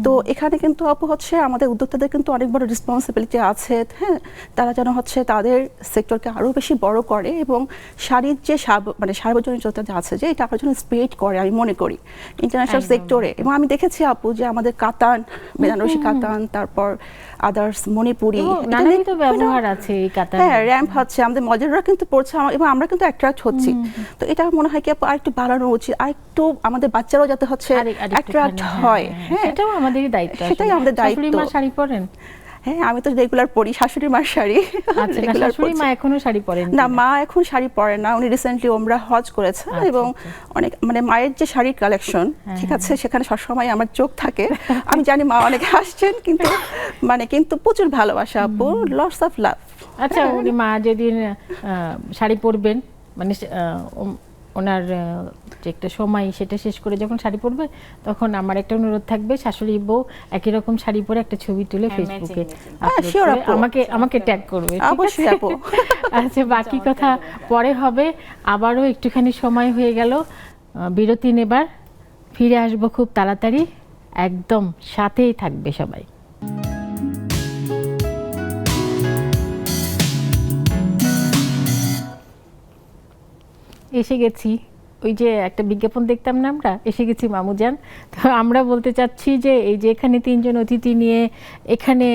তো এখানে কিন্তু আপু হচ্ছে আমাদের উদ্যোক্তাদের কিন্তু অনেক বড় রেসপন্সিবিলিটি আছে। হ্যাঁ, তারা যেন হচ্ছে তাদের সেক্টরকে আরও বেশি বড় করে, এবং শাড়ির যে মানে সার্বজনীনতা আছে, যে এটা আরও যেন স্প্রেড করে, আমি মনে করি ইন্টারন্যাশনাল সেক্টরে। এবং আমি দেখেছি আপু যে আমাদের কাতান, বেনারসি কাতান, তারপর আদার্স মণিপুরি, নানান তো ব্যবহার আছে এই কাতার। হ্যাঁ, র্যাম্প হচ্ছে, আমাদের মডেলরা কিন্তু পড়ছে, এবং আমরা কিন্তু অ্যাট্রাক্ট হচ্ছি। তো এটা মনে হয় কি আপু আরেকটু বাড়ানো উচিত, আরেকটু আমাদের বাচ্চারাও যাতে হচ্ছে অ্যাট্রাক্ট হয়। হ্যাঁ, সেটাও আমাদেরই দায়িত্ব। সেটাই আমাদের দায়িত্ব। শাশুড়ি মা শাড়ি পরেন? হ্যাঁ, আমি তো রেগুলার পরি শাশুড়ি মার শাড়ি। আচ্ছা, না, রেগুলার শাশুড়ি মা এখনো শাড়ি পরেন না, কিনা? মা এখন শাড়ি পরে না, উনি রিসেন্টলি ওমরা হজ করেছেন, এবং অনেক মানে মায়ের যে শাড়ির কালেকশন, ঠিক আছে, সেখানে সবসময় আমার চোখ থাকে। আমি জানি মা অনেক হাসছেন, কিন্তু মানে কিন্তু প্রচুর ভালোবাসা আপু, লটস অফ লাভ। আচ্ছা, উনি মা যেদিন শাড়ি পরবেন, মানে ওনার যে একটা সময় সেটা শেষ করে যখন শাড়ি পরবে, তখন আমার একটা অনুরোধ থাকবে, শাশুড়ি বউ একই রকম শাড়ি পরে একটা ছবি তুলে ফেসবুকে আপলোড sure করে আপু। আমাকে ট্যাগ করবে, ঠিক অবশ্যই আছে? আপু। আচ্ছা, বাকি কথা পরে হবে। আবারও একটুখানি সময় হয়ে গেল বিরতি নেবার, ফিরে আসবো খুব তাড়াতাড়ি, একদম সাথেই থাকবে সবাই। এসে গেছি, ওই যে একটা বিজ্ঞাপন দেখতাম না আমরা, এসে গেছি মামুজান। তো আমরা বলতে চাচ্ছি যে এই যে এখানে 3 জন অতিথি নিয়ে, এখানে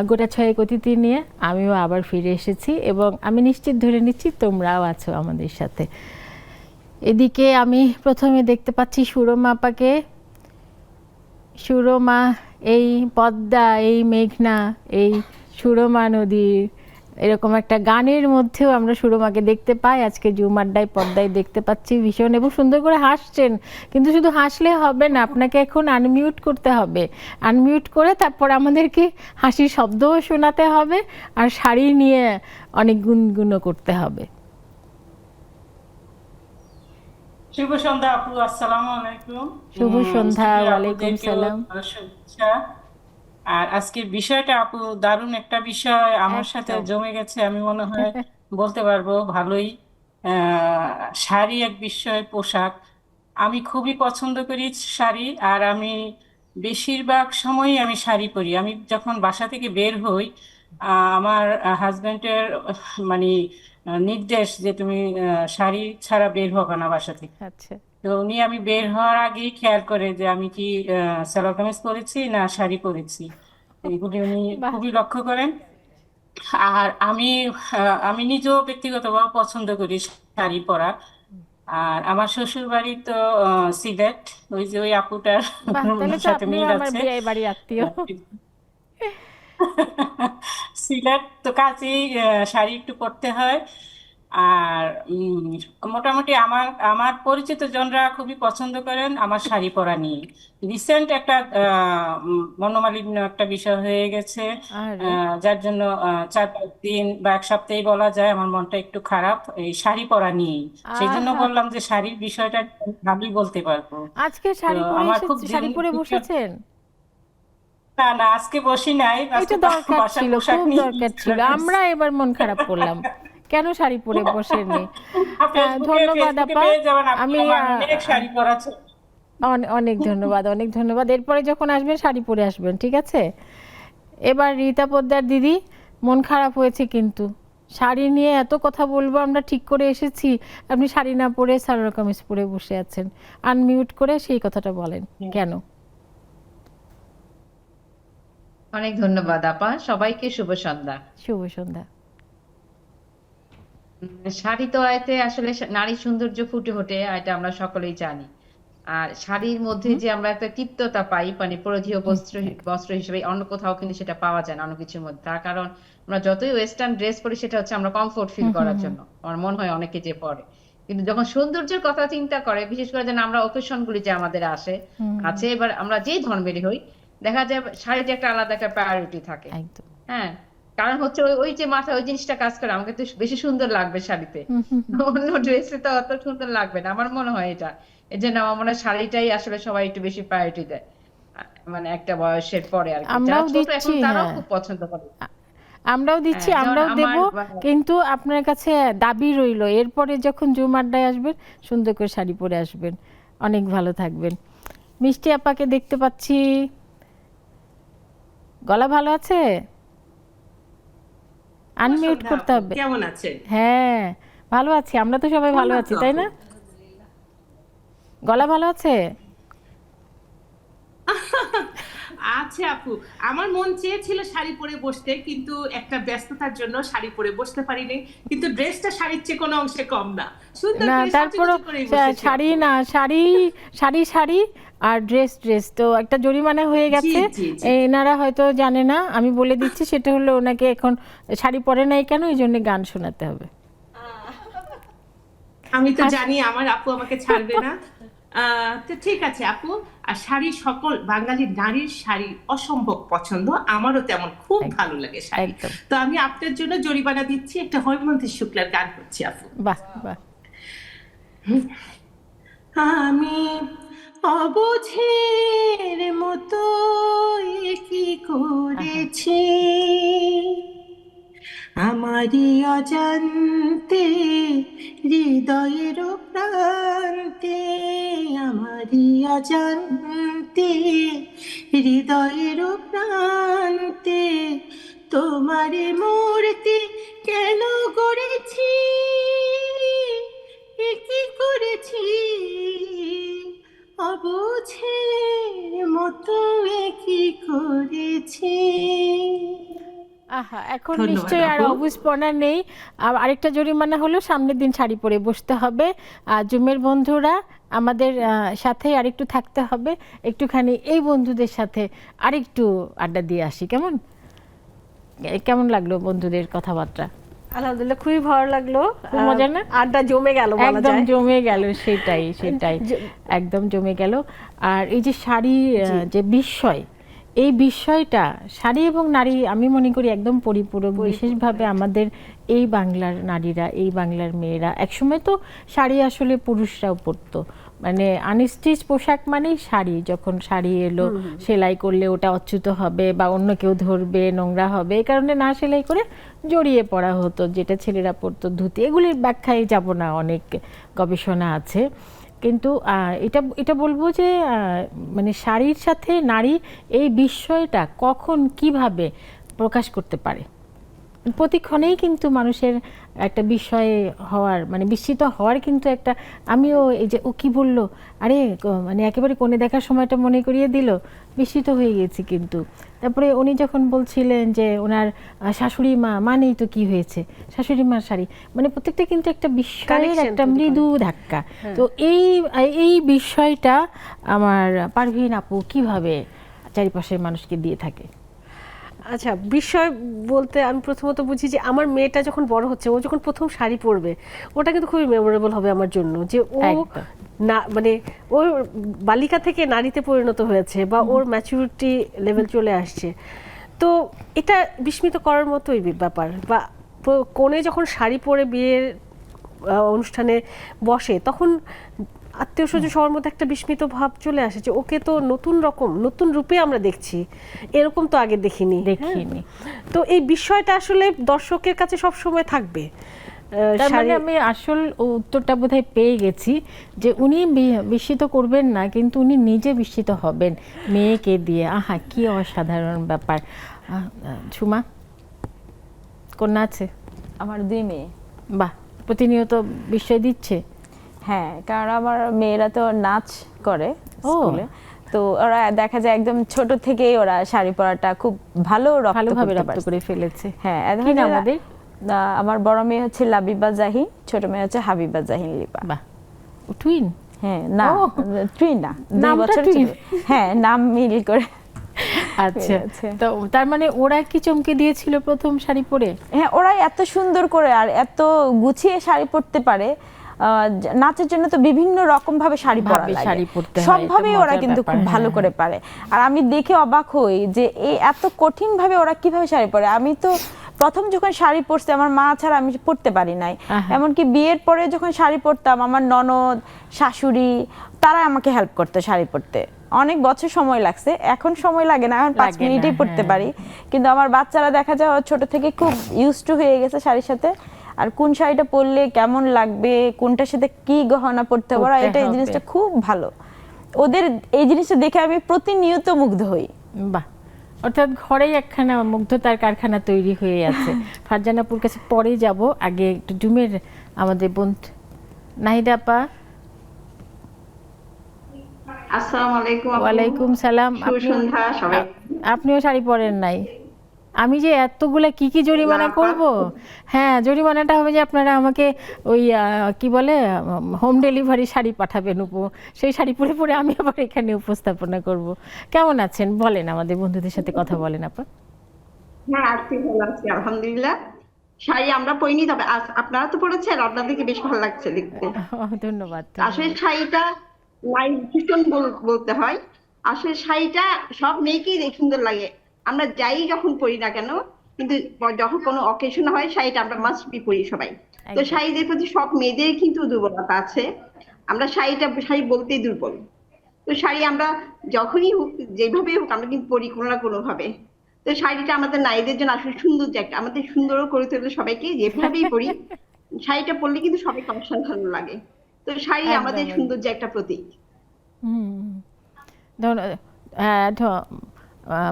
গোটা 6 অতিথি নিয়ে আমিও আবার ফিরে এসেছি, এবং আমি নিশ্চিত ধরে নিচ্ছি তোমরাও আছো আমাদের সাথে। এদিকে আমি প্রথমে দেখতে পাচ্ছি সুরমা আপাকে। সুরমা, এই পদ্মা, এই মেঘনা, এই সুরমা নদীর এরকম একটা গানের মধ্যেও আমরা সুরমাকে দেখতে পাই। আজকে জুম আড্ডায় পর্দায় দেখতে পাচ্ছি ভীষণ, এবং সুন্দর করে হাসছেন। কিন্তু শুধু হাসলে হবে না, আপনাকে এখন আনমিউট করতে হবে। আনমিউট করে তারপর আমাদেরকে হাসির শব্দও শোনাতে হবে, আর শাড়ি নিয়ে অনেক গুনগুনও করতে হবে। শুভ সন্ধ্যা আপু, আসসালামু আলাইকুম। শুভ সন্ধ্যা। স্টুডিও ওয়ালাইকুম আপুদেরকেও সালাম। শুভেচ্ছা। আর আজকের বিষয়টা আপু দারুণ একটা বিষয়, আমার সাথে একদম। জমে গেছে, আমি মনে হয় বলতে পারবো ভালোই। শাড়ি এক বিষয়, পোশাক আমি খুবই পছন্দ করি শাড়ি, আর আমি বেশিরভাগ সময়ই আমি শাড়ি পরি। আমি যখন বাসা থেকে বের হই, আমার হাজবেন্ডের মানে নির্দেশ যে তুমি শাড়ি ছাড়া বের হবে না বাসা থেকে। আচ্ছা, তো উনি আমি বের হওয়ার আগেই খেয়াল করে যে আমি কি সালোয়ার কামিজ পরেছি না শাড়ি পরেছি, এগুলি উনি বাহ। খুবই লক্ষ্য করেন। আর আমি নিজেও ব্যক্তিগতভাবে পছন্দ করি শাড়ি পরা। আর আমার শ্বশুর বাড়ি তো সিলেট, ওই যে ওই আপুটার বাহ, তাহলে তো সাথে আপনিও মিল আমার আছে। বিয়ে বাড়ির আত্মীয়। সিলেট তো কাছেই, শাড়ি একটু পরতে হয়। আর মোটামুটি আমার আমার পরিচিত জনরা খুবই পছন্দ করেন আমার শাড়ি পরা নিয়ে। রিসেন্ট একটা মনোমালিন্য একটা বিষয় হয়ে গেছে, আরে যার জন্য 4-5 দিন বা এক সপ্তাহে বলা যায় আমার মনটা একটু খারাপ এই শাড়ি পরা নিয়েই। সেই জন্য আহা, বললাম যে শাড়ির বিষয়টা ভালোই বলতে পারবো। আজকে তো শাড়ি পরে আমার খুব এসেছে, শাড়ি পরে বসেছেন? না না, আজকে বসি নাই, আজকে এটা দরকার বাসার ছিল, পোশাক খুব নিয়ে দরকার চলে ছিল। আসছি। আমরা এবার মন খারাপ করলাম, কেন শাড়ি পরে বসেননি। ফেসবুকে ধন্যবাদ ফেসবুকে আপা। পেয়ে যাবেন আপনি আমি আমার অনেক শাড়ি পরা ছবি। অনেক ধন্যবাদ, অনেক ধন্যবাদ। এরপরে যখন আসবেন শাড়ি পরে আসবেন, ঠিক আছে? এবার রীতা পোদ্দার দিদি, মন খারাপ হয়েছে কিন্তু শাড়ি নিয়ে এত কথা বলবো আমরা ঠিক করে এসেছি, আপনি শাড়ি না পরে সালোয়ার কামিজ পরে বসে আছেন। আনমিউট করে সেই কথাটা বলেন কেন। অনেক ধন্যবাদ আপা, সবাইকে শুভ সন্ধ্যা। শুভ সন্ধ্যা। শাড়ি তো এতে আসলে নারীর সৌন্দর্য ফুটে ওঠে, এটা আমরা সকলেই জানি। আর শাড়ির মধ্যে যে আমরা একটা তৃপ্ততা পাই, মানে পরিধেয় বস্ত্র হিসেবে অন্য কোথাও কিন্তু সেটা পাওয়া যায় না অন্য কিছুর মধ্যে। তার কারণ আমরা যতই ওয়েস্টার্ন ড্রেস পরি সেটা হচ্ছে আমরা কমফোর্ট ফিল করার জন্য, আমার মনে হয় অনেকে যে পরে। কিন্তু যখন সৌন্দর্যের কথা চিন্তা করে, বিশেষ করে যেন আমরা অকেশন গুলি যে আমাদের আছে, এবার আমরা যেই ধর্মেরই হই, দেখা যায় শাড়িতে একটা আলাদা একটা প্রায়োরিটি থাকে। একদম। হ্যাঁ, কারণ হচ্ছে ওই যে মাথায় ওই জিনিসটা কাজ করে, আমাকে তো বেশি সুন্দর লাগবে শাড়িতে, অন্য ড্রেসে তো অত সুন্দর লাগবে না, আমার মনে হয় এটা। এই জন্য আমার মনে হয় শাড়িটাই আসলে সবাই একটু বেশি প্রায়োরিটি দেয়, মানে একটা বয়সের পরে আর কি। যারা আমরাও ছোট দিচ্ছি, এখন তারাও হ্যাঁ খুব পছন্দ করে। আমরাও দিচ্ছি, যেমন আমরাও দেব। আমার কিন্তু আপনার কাছে দাবি রইল, এরপরে যখন জুম আড্ডায় আসবেন সুন্দর করে শাড়ি পরে আসবেন। অনেক ভালো থাকবেন। মিষ্টি আপাকে দেখতে পাচ্ছি, গলা ভালো আছে? আনমিউট করতে হবে। কেমন আছেন? হ্যাঁ ভালো আছি, আমরা তো সবাই ভালো আছি, তাই না? গলা ভালো আছে? আচ্ছা আপু, আমার মন চেয়েছিল শাড়ি পরে বসতে, কিন্তু একটা ব্যস্ততার জন্য শাড়ি পরে বসতে পারিনি। কিন্তু ড্রেসটা শাড়ির চেয়ে কোনো অংশে কম না, সুন্দর না করে তারপরও সাজুগুজু করেই বসেছি শাড়ি আপু। না, শাড়ি শাড়ি শাড়ি আর ড্রেস ড্রেস, তো একটা জরিমানা হয়ে গেছে। জি, জি। এনারা হয়তো জানে না, আমি বলে দিচ্ছি। সেটা হলো ওনাকে এখন শাড়ি পরে নাই কেন, এই জন্য গান শোনাতে হবে। আমি তো জানি আমার আপু আমাকে ছাড়বে না। তো ঠিক আছে আপু, আর শাড়ি সকল বাঙালি নারীর শাড়ি অসম্ভব পছন্দ, আমারও তেমন খুব ভালো লাগে শাড়ি। একদম। তো আমি আপনার জন্য জরিমানা দিচ্ছি, একটা হৈমন্তী শুক্লার গান করছি আপু। বাহ বাহ। আমি অবুঝের মতো কি করেছি, আমারই অজান্তে হৃদয়ের প্রান্তে, আমারই অজান্তে হৃদয়ের প্রান্তে তোমার মূর্তি কেন গড়েছি, এ কি করেছি, অবুঝের মতো এ কি করেছি। আহা, এখন ধন্যবাদ নিশ্চয়ই আর আপু। অবুঝপনা নেই। আরেকটা জরিমানা হলো সামনের দিন শাড়ি পরে বসতে হবে। জুমের বন্ধুরা আমাদের সাথে আরেকটু থাকতে হবে, একটুখানি এই বন্ধুদের সাথে আরেকটু আড্ডা দিয়ে আসি, কেমন? কেমন লাগলো বন্ধুদের কথাবার্তা? আলহামদুলিল্লাহ খুবই ভালো লাগলো। খুব মজা না? আড্ডা জমে গেল বলা একদম যায়। জমে গেল, সেটাই একদম জমে গেল। আর এই যে শাড়ি যে বিস্ময়, এই বিষয়টা শাড়ি এবং নারী আমি মনে করি একদম পরিপূরক। বিশেষভাবে আমাদের এই বাংলার নারীরা, এই বাংলার মেয়েরা, একসময় তো শাড়ি আসলে পুরুষরাও পরতো, মানে আনস্টিচ পোশাক মানেই শাড়ি। যখন শাড়ি এলো সেলাই করলে ওটা অচ্যুত হবে বা অন্য কেউ ধরবে, নোংরা হবে, এই কারণে না সেলাই করে জড়িয়ে পড়া হতো, যেটা ছেলেরা পরতো ধুতি। এগুলির ব্যাখ্যায় যাব না, অনেক গবেষণা আছে। কিন্তু এটা বলবো যে মানে শাড়ির সাথে নারী এই বিষয়টা কখন কিভাবে প্রকাশ করতে পারে, প্রতিক্ষণেই কিন্তু মানুষের একটা বিষয়ে হওয়ার, মানে বিস্মিত হওয়ার কিন্তু একটা, আমিও এই যে ও কি বললো, আরে মানে একেবারে কোণে দেখার সময়টা মনে করিয়ে দিল, বিস্মিত হয়ে গেছি। কিন্তু তারপরে উনি যখন বলছিলেন যে ওনার শাশুড়ি মা মানেই তো কি হয়েছে, শাশুড়ি মার শাড়ি, মানে প্রত্যেকটা কিন্তু একটা বিষয়ের একটা মৃদু ধাক্কা। তো এই বিষয়টা আমার পারভীন আপু কিভাবে চারিপাশের মানুষকে দিয়ে থাকে? আচ্ছা, বিষয় বলতে আমি প্রথমত বুঝি যে আমার মেয়েটা যখন বড় হচ্ছে, ও যখন প্রথম শাড়ি পরবে, ওটা কিন্তু খুবই মেমোরেবল হবে আমার জন্য, যে ও না মানে ওর বালিকা থেকে নারীতে পরিণত হয়েছে বা ওর ম্যাচুরিটি লেভেল চলে আসছে। তো এটা বিস্মিত করার মতোই ব্যাপার। বা কনে যখন শাড়ি পরে বিয়ের অনুষ্ঠানে বসে, তখন আত্মীয় স্বজন সবার মধ্যে একটা বিস্মিত ভাব চলে আসে যে ওকে তো নতুন রূপে আমরা দেখছি, এরকম তো আগে দেখিনি। তো এই বিষয়টা আসলে দর্শকের কাছে সব সময় থাকবে। তার মানে আমি আসল উত্তরটা বোধহয় পেয়ে গেছি, যে উনি বিস্মিত করবেন না, কিন্তু উনি নিজে বিস্মিত হবেন মেয়েকে দিয়ে। আহা, কি অসাধারণ ব্যাপার। ঝুমা, কন্যা আছে? আমার 2 মেয়ে। বাহ, প্রতিনিয়ত বিস্ময় দিচ্ছে। হ্যাঁ, কারণ আমার মেয়েরা তো নাচ করে স্কুলে, তো ওরা দেখা যায় একদম ছোট থেকেই ওরা শাড়ি পরাটা খুব ভালোভাবে রপ্ত করে ফেলেছে। হ্যাঁ, কি নাম ওদের? আমার বড় মেয়ে হচ্ছে লাবিবা জাহিন, ছোট মেয়ে হচ্ছে হাবিবা জাহিন লিপা। বাহ, টুইন? হ্যাঁ, না টুইন না, 2 বছর ছিল। হ্যাঁ, নাম মিল করে। আচ্ছা, তো তার মানে ওরা কি চমকে দিয়েছিল প্রথম শাড়ি পরে? হ্যাঁ, ওরা এত সুন্দর করে আর এত গুছিয়ে শাড়ি পরতে পারে। নাচের জন্য তো বিভিন্ন রকম ভাবে শাড়ি পরা লাগে, সবভাবে ওরা কিন্তু খুব ভালো করে পারে। আর আমি দেখে অবাক হই যে এই এত কঠিন ভাবে ওরা কিভাবে শাড়ি পরে। আমি তো প্রথম যখন শাড়ি পরছি, আমার মা ছাড়া আমি পরতে পারি নাই। এমনকি বিয়ের পরে যখন শাড়ি পরতাম, আমার ননদ, শাশুড়ি, তারা আমাকে হেল্প করতো শাড়ি পরতে। অনেক বছর সময় লাগছে, এখন সময় লাগে না, এখন 5 মিনিটেই পরতে পারি। কিন্তু আমার বাচ্চারা দেখা যায় ছোট থেকে খুব ইউজ টু হয়ে গেছে শাড়ির সাথে। আর কোন শাড়িটা পরলে কেমন লাগবে, কোনটার সাথে কি গহনা পরতে পারো, এটা এই জিনিসটা খুব ভালো। ওদের এই জিনিসটা দেখে আমি প্রতিনিয়ত মুগ্ধ হই। বাহ, অর্থাৎ ঘরেই একখানা মুগ্ধতার কারখানা তৈরি হয়ে আছে। ফারজানা আপুর কাছে পরে যাব, আগে একটু ডুমের আমাদের বন্ধু নাহিদা আপা। আসসালামু আলাইকুম। ওয়ালাইকুম সালাম। আপনিও শাড়ি পরেন নাই? আমি যে এতগুলা কি জরিমানা করব। হ্যাঁ, জরিমানাটা হবে যে আপনারা আমাকে ওই কি বলে হোম ডেলিভারি শাড়ি পাঠাবেন, সেই শাড়ি পরে পরে আমি আবার এখানে উপস্থাপনা করব। কেমন আছেন বলেন, আমাদের বন্ধুদের সাথে কথা বলেন আপা। হ্যাঁ, আছি, ভালো আছি আলহামদুলিল্লাহ। শাড়ি আমরা পরিনি, তবে আপনারা তো পরেছেন, আপনাদেরকে বেশ ভালো লাগছে দেখতে। ধন্যবাদ। আসলে শাড়িটা লাইট ভীষণ বলতে হয়। আসলে শাড়িটা সব মেয়েকেই সুন্দর লাগে, আমরা যাই যখন পরি না কেন, কিন্তু যখন কোনো অকেশন হয় শাড়িটা আমরা মাস্ট বি পরি সবাই। তো শাড়িদের প্রতি সব মেয়েদের কিন্তু দুর্বলতা আছে, আমরা শাড়ি বলতেই দুর্বল। তো শাড়ি আমরা যখনই হোক, যেভাবে হোক, আমরা কিন্তু পরি কোনো না কোনো ভাবে। তো শাড়িটা আমাদের নারীদের জন্য আসলে সুন্দর, যে একটা আমাদের সুন্দরও করে তোলে সবাইকে, যেভাবেই পরি শাড়িটা পরলে কিন্তু সবাইকে অসাধারণ লাগে। তো শাড়ি আমাদের সৌন্দর্য একটা প্রতীক।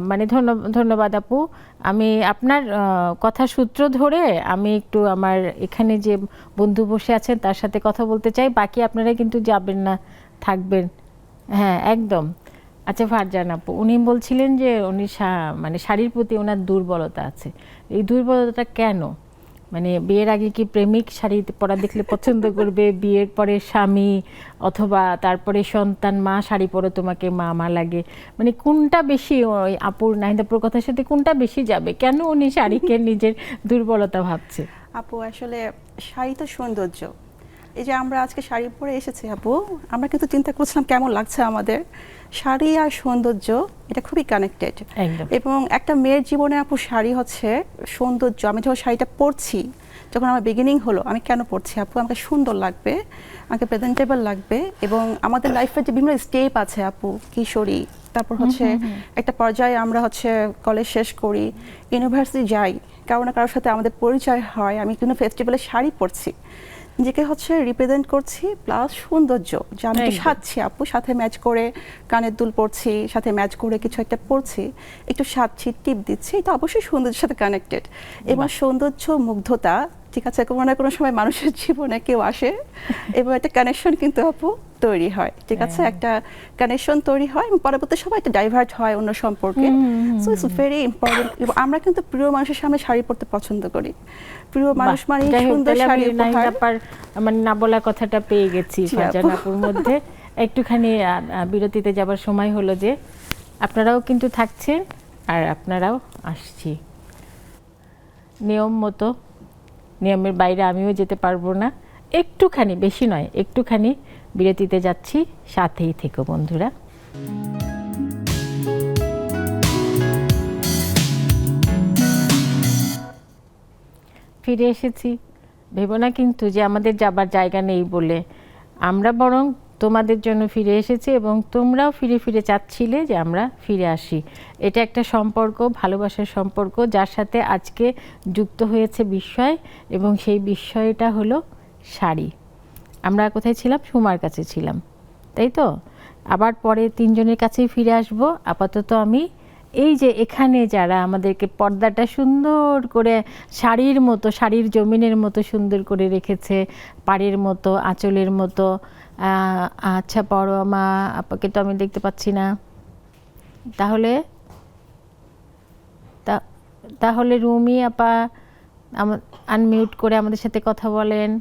মানে ধন্যবাদ আপু। আমি আপনার কথা সূত্র ধরে আমি একটু আমার এখানে যে বন্ধু বসে আছেন তার সাথে কথা বলতে চাই। বাকি আপনারা কিন্তু যাবেন না, থাকবেন। হ্যাঁ, একদম। আচ্ছা, ফারজানা আপু, উনি বলছিলেন যে উনি মানে শাড়ির প্রতি ওনার দুর্বলতা আছে। এই দুর্বলতাটা কেন? মানে বিয়ের আগে কি প্রেমিক শাড়ি পরা দেখলে পছন্দ করবে, বিয়ের পরে স্বামী অথবা তারপরে সন্তান, মা শাড়ি পরে তোমাকে মা মা লাগে, মানে কোনটা বেশি ওই আপুর নাহিদাপুর কথার সাথে কোনটা বেশি যাবে? কেন উনি শাড়িকে নিজের দুর্বলতা ভাবছে? আপু আসলে শাড়ি তো সৌন্দর্য। এই যে আমরা আজকে শাড়ি পরে এসেছি আপু, আমরা কিন্তু চিন্তা করছিলাম কেমন লাগছে আমাদের। শাড়ি আর সৌন্দর্য এটা খুবই কানেক্টেড। একদম। এবং একটা মেয়ের জীবনে আপু শাড়ি হচ্ছে সৌন্দর্য। আমি যখন শাড়িটা পরছি, যখন আমার বিগিনিং হলো, আমি কেন পরছি আপু? আমাকে সুন্দর লাগবে, আমাকে প্রেজেন্টেবল লাগবে, এবং আমাদের লাইফের যে বিভিন্ন স্টেপ আছে আপু, কিশোরী, তারপর হচ্ছে একটা পর্যায়ে আমরা হচ্ছে কলেজ শেষ করি, ইউনিভার্সিটি যাই, কারো না কারোর সাথে আমাদের পরিচয় হয়, আমি কিন্তু ফেস্টিভ্যালে শাড়ি পরছি, নিজেকে হচ্ছে রিপ্রেজেন্ট করছি, প্লাস সৌন্দর্য যে আমি একটু একদম। সাজছি আপু, সাথে ম্যাচ করে কানের দুল পরছি, সাথে ম্যাচ করে কিছু একটা পরছি, একটু সাজছি, টিপ দিচ্ছি, এটা অবশ্যই সৌন্দর্যের সাথে কানেক্টেড। এবং সৌন্দর্য, মুগ্ধতা, ঠিক আছে, কোনো না কোনো সময় মানুষের জীবনে কেউ আসে এবং একটা কানেকশন কিন্তু আপু তৈরি হয়, ঠিক আছে, একটা কানেকশন তৈরি হয় এবং পরবর্তী সময় একটা ডাইভার্ট হয় অন্য সম্পর্কে। So it's very important. আমরা কিন্তু প্রিয় মানুষের সামনে শাড়ি পরতে পছন্দ করি। প্রিয় মানুষ মানে যাই হোক, সুন্দর তাহলে আমি শাড়ি উপহার। নাহিদাপার মানে না বলা কথাটা পেয়ে গেছি জি, ফারজান আপু। আপুর মধ্যে। একটুখানি বিরতিতে যাবার সময় হলো যে আপনারাও কিন্তু থাকছেন আর আপনারাও আসছি নিয়ম মতো। নিয়মের বাইরে আমিও যেতে পারবো না, একটুখানি, বেশি নয়, একটুখানি বিরতিতে যাচ্ছি, সাথেই থেকো বন্ধুরা। ফিরে এসেছি। ভেবো না কিন্তু যে আমাদের যাবার জায়গা নেই বলে, আমরা বরং তোমাদের জন্য ফিরে এসেছি এবং তোমরাও ফিরে ফিরে চাচ্ছিলে যে আমরা ফিরে আসি। এটা একটা সম্পর্ক, ভালোবাসার সম্পর্ক, যার সাথে আজকে যুক্ত হয়েছে বিস্ময়, এবং সেই বিস্ময়টা হলো শাড়ি। আমরা কোথায় ছিলাম? সুমার কাছে ছিলাম, তাই তো? আবার পরে তিনজনের কাছেই ফিরে আসব। আপাতত আমি এই যে এখানে যারা আমাদেরকে পর্দাটা সুন্দর করে শাড়ির মতো, শাড়ির জমিনের মতো সুন্দর করে রেখেছে, পাড়ের মতো, আঁচলের মতো। আচ্ছা, পরমা আপাকে তো আমি দেখতে পাচ্ছি না, তাহলে রুমি আপা আনমিউট করে আমাদের সাথে কথা বলেন।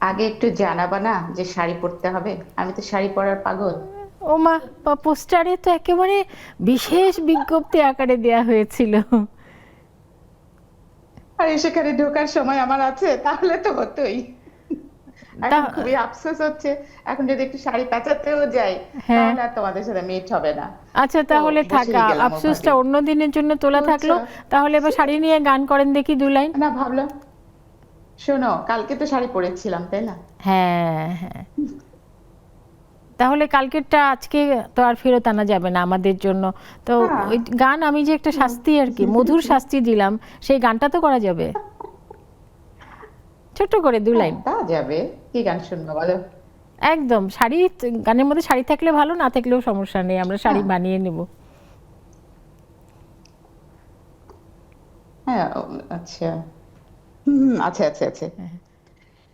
আগে একটু জানাবা না যে শাড়ি পরতে হবে? আমি তো শাড়ি পরার পাগল। ও মা, পোস্টারে তো একেবারে বিশেষ বিজ্ঞপ্তি আকারে দেয়া হয়েছিল। আর সেখানে ঢোকার সময় আমার আছে, তাহলে তো হতোই। এখন খুবই আফসোস হচ্ছে, এখন যদি একটু শাড়ি পেঁচাতেও যাই তাহলে আর তোমাদের সাথে মিট হবে না। আচ্ছা, তাহলে তো থাকা বসেই গেলাম আফসোসটা ওভাবে। অন্য দিনের জন্য তোলা থাকলো। তাহলে এবার শাড়ি নিয়ে গান করেন দেখি 2 লাইন। না, ভাবলাম শোনো, কালকে তো শাড়ি পরেছিলাম, তাই না? হ্যাঁ হ্যাঁ, তাহলে কালকেরটা আজকে তো আর ফেরত আনা যাবে না আমাদের জন্য। তো ওই গান, আমি যে একটা শাস্তি আর কি, মধুর শাস্তি দিলাম, সেই গানটা তো করা যাবে ছোট্ট করে 2 লাইন। তা যাবে। কি গান শুনবো বলো? একদম শাড়ি, গানের মধ্যে শাড়ি থাকলে ভালো, না থাকলেও সমস্যা নেই, আমরা শাড়ি বানিয়ে নেব। হ্যাঁ, আচ্ছা, আচ্ছা আচ্ছা আচ্ছা।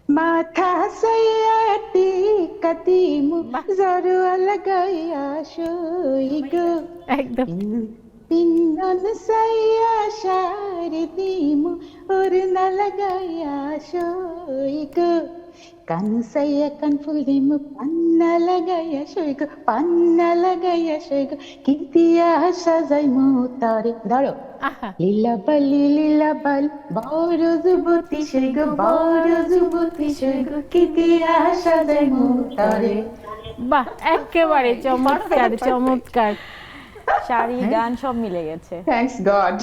মাথা সাইয়াটি কাদিমু জরুয়া লাগাইয়া শুই গো, একদম পিন্দন সাইয়া শাড়ি দিমু ওড়না লাগাইয়া শুই গো, কান সাইয়া কানফুল দিমু পান্না লাগাইয়া শুই গো, পান্না লাগাইয়া শুই গো, কি দিয়া সাজাইমু তারে। ধরো, আহা, লীলা বাল বড় যুবতী সই গো, বড় যুবতী সই গো, কি দিয়া সাজাইমু তারে। বাহ, একেবারে চমৎকার চমৎকার। শাড়ি, গান সব মিলে গেছে। Thanks god.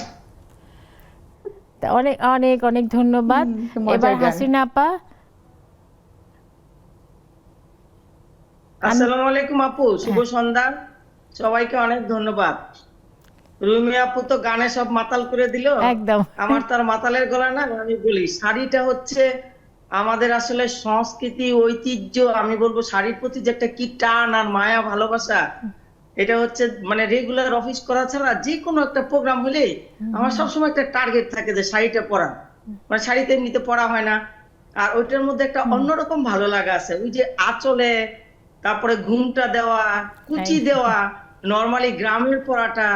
তা অনেক অনেক অনেক ধন্যবাদ। মজার এবার গান। হাসিনা আপা। আসসালামু আলাইকুম আপু, শুভ সন্ধ্যা। সবাইকে অনেক ধন্যবাদ। রুমি আপু তো গানে সব মাতাল করে দিল। একদম। আমার তার মাতালের গলা না, আমি বলি শাড়িটা হচ্ছে আমাদের আসলে সংস্কৃতি, ঐতিহ্য। আমি বলবো শাড়ির প্রতি যে একটা কি টান আর মায়া, ভালোবাসা, এটা হচ্ছে মানে রেগুলার অফিস করা ছাড়া যে কোনো একটা প্রোগ্রাম হলে আমার সবসময় একটা টার্গেট থাকে যে শাড়িটা পরা। মানে শাড়িতে এমনিতে পরা হয় না, আর ওইটার মধ্যে একটা অন্যরকম ভালো লাগা আছে। ওই যে আঁচলে, তারপরে ঘুমটা দেওয়া, কুচি দেওয়া, নর্মালি গ্রামের পরাটা,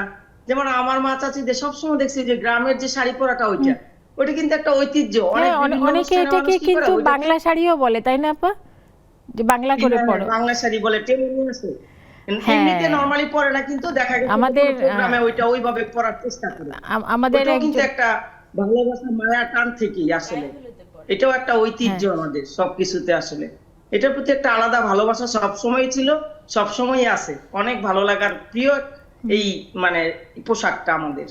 যেমন আমার মা চাচিদের সবসময় দেখছি যে গ্রামের যে শাড়ি পরাটা ওইটা কিন্তু একটা ঐতিহ্য। হ্যাঁ, অনেকে এটাকে কিন্তু বাংলা শাড়িও বলে, তাই না আপা? যে বাংলা করে পরো। বাংলা শাড়ি বলে, টেমনি আছে। এমনিতে নরমালি পরে না, কিন্তু দেখা গেছে আমাদের প্রোগ্রামে ওইটা ওইভাবে পরার চেষ্টা করে। আমাদের কিন্তু একটা ভালোবাসা, মায়া, টান থেকেই আসলে এটাও একটা ঐতিহ্য আমাদের সবকিছুতে। আসলে এটার প্রতি একটা আলাদা ভালোবাসা সবসময় ছিল, সবসময় আছে। অনেক ভালো লাগার প্রিয় এই মানে পোশাকটা আমাদের।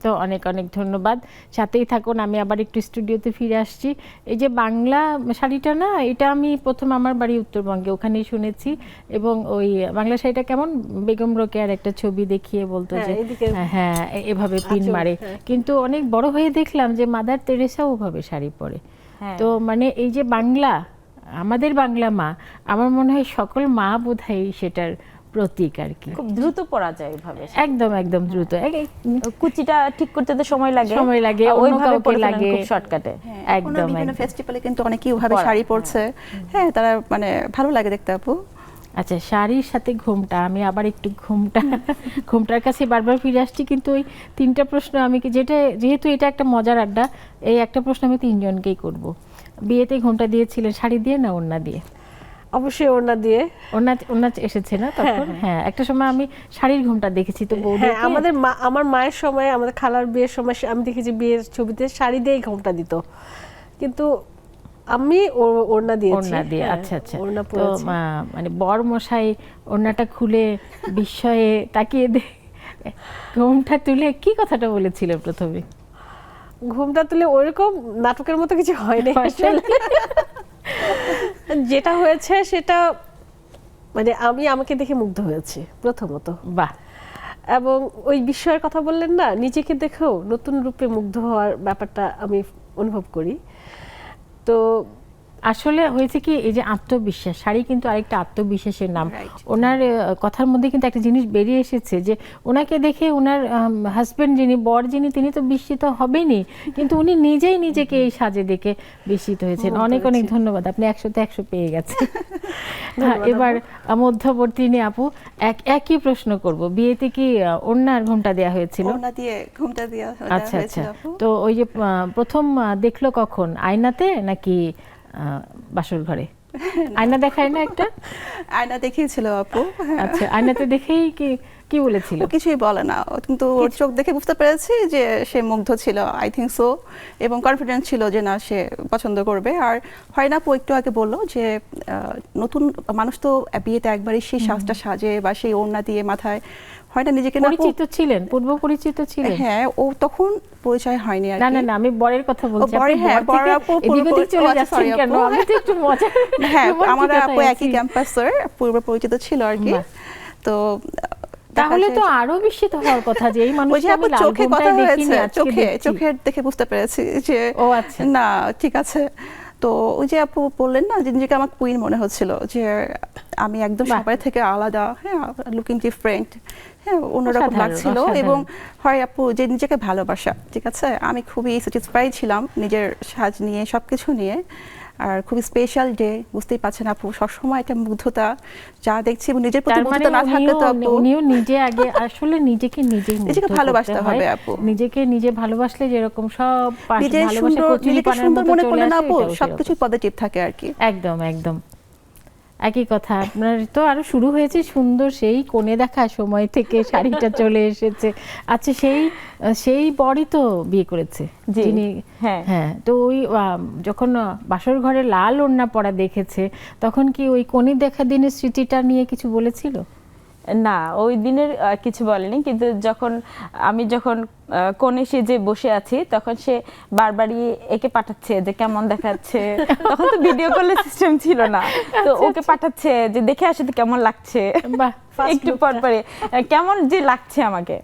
তো অনেক অনেক ধন্যবাদ, সাথেই থাকুন। আমি আবার একটু স্টুডিওতে ফিরে আসছি। এই যে বাংলা শাড়িটা না, এটা আমি প্রথম আমার বাড়ি উত্তরবঙ্গে, ওখানেই শুনেছি। এবং ওই বাংলা শাড়িটা কেমন, বেগম রোকেয়ার একটা ছবি দেখিয়ে বলতো যে হ্যাঁ এভাবে পিন মারে, কিন্তু অনেক বড় হয়ে দেখলাম যে মাদার তেরেসাও ওভাবে শাড়ি পরে। তো মানে এই যে বাংলা, আমাদের বাংলা মা, আমার মনে হয় সকল মা বোধহয় সেটার প্রতীক আর কি। খুব দ্রুত পরা যায় ওইভাবে, একদম একদম দ্রুত। কুচিটা ঠিক করতে তো সময় লাগে, ওইভাবে পরে লাগে খুব শর্টকাটে। একদম বিভিন্ন ফেস্টিভ্যালে কিন্তু অনেকেই ওইভাবে শাড়ি পরছে। হ্যাঁ, তারা মানে ভালো লাগে দেখতে আপু। আচ্ছা, শাড়ির সাথে ঘুমটা, আমি আবার একটু ঘুমটার কাছে বারবার ফিরে আসছি। কিন্তু ওই তিনটা প্রশ্ন আমি যেহেতু এটা একটা মজার আড্ডা, এই একটা প্রশ্ন আমি তিনজনকেই করব। বিয়েতে ঘুমটা দিয়েছিলেন শাড়ি দিয়ে না ওড়না দিয়ে? অবশ্যই ওড়না দিয়ে। ওড়না এসেছে না তখন? হ্যাঁ, একটা সময় আমি শাড়ির ঘুমটা দেখেছি তো বৌদি। হ্যাঁ, আমার মায়ের সময়, আমাদের খালার বিয়ের সময় আমি দেখেছি বিয়ের ছবিতে শাড়ি দিয়েই ঘোমটা দিত, কিন্তু আমি ওড়না দিয়েছি। ওড়না দিয়ে, আচ্ছা আচ্ছা। ওড়না তো পরেছি। মানে বর মশাই ওড়নাটা খুলে বিস্ময়ে তাকিয়ে ঘুমটা তুলে কি কথাটা বলেছিল প্রথমে? ঘুমটা তুলে ওইরকম নাটকের মতো কিছু হয়নি আসলে। যেটা হয়েছে সেটা মানে আমাকে দেখে মুগ্ধ হয়েছি প্রথমত। বাহ। এবং ওই বিস্ময়ের কথা বললেন না, নিজেকে দেখেও নতুন রূপে মুগ্ধ হওয়ার ব্যাপারটা আমি অনুভব করি। তো আসলে হয়েছে কি, এই যে আত্মবিশ্বাস, শাড়ি কিন্তু আরেকটা আত্মবিশ্বাসের নাম। ওনার কথার মধ্যে কিন্তু একটা জিনিস বেরিয়ে এসেছে যে ওনাকে দেখে ওনার হাজবেন্ড যিনি, বর যিনি, তিনি তো বিস্মিত হবেনই, কিন্তু উনি নিজেই নিজেকে এই সাজে দেখে বিস্মিত হয়েছেন। অনেক অনেক ধন্যবাদ, আপনি 100তে 100 পেয়ে গেছেন। এবার মধ্যবর্তী নিয়ে আপু একই প্রশ্ন করব, বিয়েতে কি ওড়নার ঘোমটা দেওয়া হয়েছিল? ওড়না দিয়ে ঘোমটা দেওয়া আচ্ছা আচ্ছা। হয়েছিল আপু। তো ওই যে প্রথম দেখলো কখন, আয়নাতে নাকি বাসর ঘরে? আয়না দেখায় না একটা? আয়না দেখিয়েছিল আপু। আচ্ছা, আয়নাতে দেখেই কি বলেছিল? কিছুই বলে না, কিন্তু ওর চোখ দেখে বুঝতে পেরেছি যে সে মুগ্ধ ছিল, আই থিঙ্ক সো, এবং কনফিডেন্স ছিল যে না, সে পছন্দ করবে। আর হয় না আপু একটু আগে বললো যে নতুন মানুষ তো বিয়েতে একবারই সেই সাজটা সাজে বা সেই ওড়না দিয়ে মাথায়, হয় না নিজেকে পরিচিত ছিলেন, পূর্ব পরিচিত ছিলেন? হ্যাঁ, ও তখন পরিচয় হয়নি আর না না না, আমি বরের কথা বলছি। হ্যাঁ, বর আপু এদিক ওদিক চলে যাচ্ছেন কেন? আমি তো একটু মজা। হ্যাঁ, আমাদের আপু একই ক্যাম্পাসের, পূর্ব পরিচিত ছিল আর কি। তো তাহলে তো আরো বিস্মিত হওয়ার কথা যে এই মানুষটা আমি লাল চোখে কথা ঘোমটায় দেখিনি, হয়েছে, আজকে দেখছি। চোখের দেখে বুঝতে পেরেছি যে ও আচ্ছা, না ঠিক আছে। তো ওই যে আপু বললেন না যে নিজেকে আমার কুইন মনে হচ্ছিল, যে আমি একদম সবাই থেকে আলাদা, হ্যাঁ, লুকিং ডিফারেন্ট, হ্যাঁ, অন্যরকম লাগছিল। এবং হয় আপু যে নিজেকে ভালোবাসা, ঠিক আছে, আমি খুবই স্যাটিসফাইড ছিলাম নিজের সাজ নিয়ে, সবকিছু নিয়ে। আর খুবই স্পেশাল ডে, বুঝতেই পারছেন আপু, সবসময় একটা মুগ্ধতা যা দেখছি, এবং নিজের প্রতি মুগ্ধতা না থাকলে তো আপু, উনিও নিজে আগে আসলে নিজেকে ভালোবাসতে হবে আপু। নিজেকে নিজে ভালোবাসলে যেরকম সব নিজের সুন্দর মনে করলে না আপু, সবকিছু পজিটিভ থাকে আর কি। একদম একদম একই কথা। আপনার তো আরো শুরু হয়েছে সুন্দর, সেই কোণে দেখা সময় থেকে শাড়িটা চলে এসেছে। আচ্ছা, সেই বরই তো বিয়ে করেছে যিনি? হ্যাঁ। তো ওই যখন বাসর ঘরে লাল ওড়না পরা দেখেছে, তখন কি ওই কোণে দেখা দিনের স্মৃতিটা নিয়ে কিছু বলেছিল? না, ওই দিনের কিছু বলেনি, কিন্তু আমি যখন কোণে সেজে বসে আছি, তখন সে বারবারই একে পাঠাচ্ছে যে কেমন দেখাচ্ছে। তখন তো ভিডিও কলের সিস্টেম ছিল না, তো ওকে পাঠাচ্ছে যে দেখে আসে তো কেমন লাগছে, একটু পর পরে কেমন যে লাগছে আমাকে।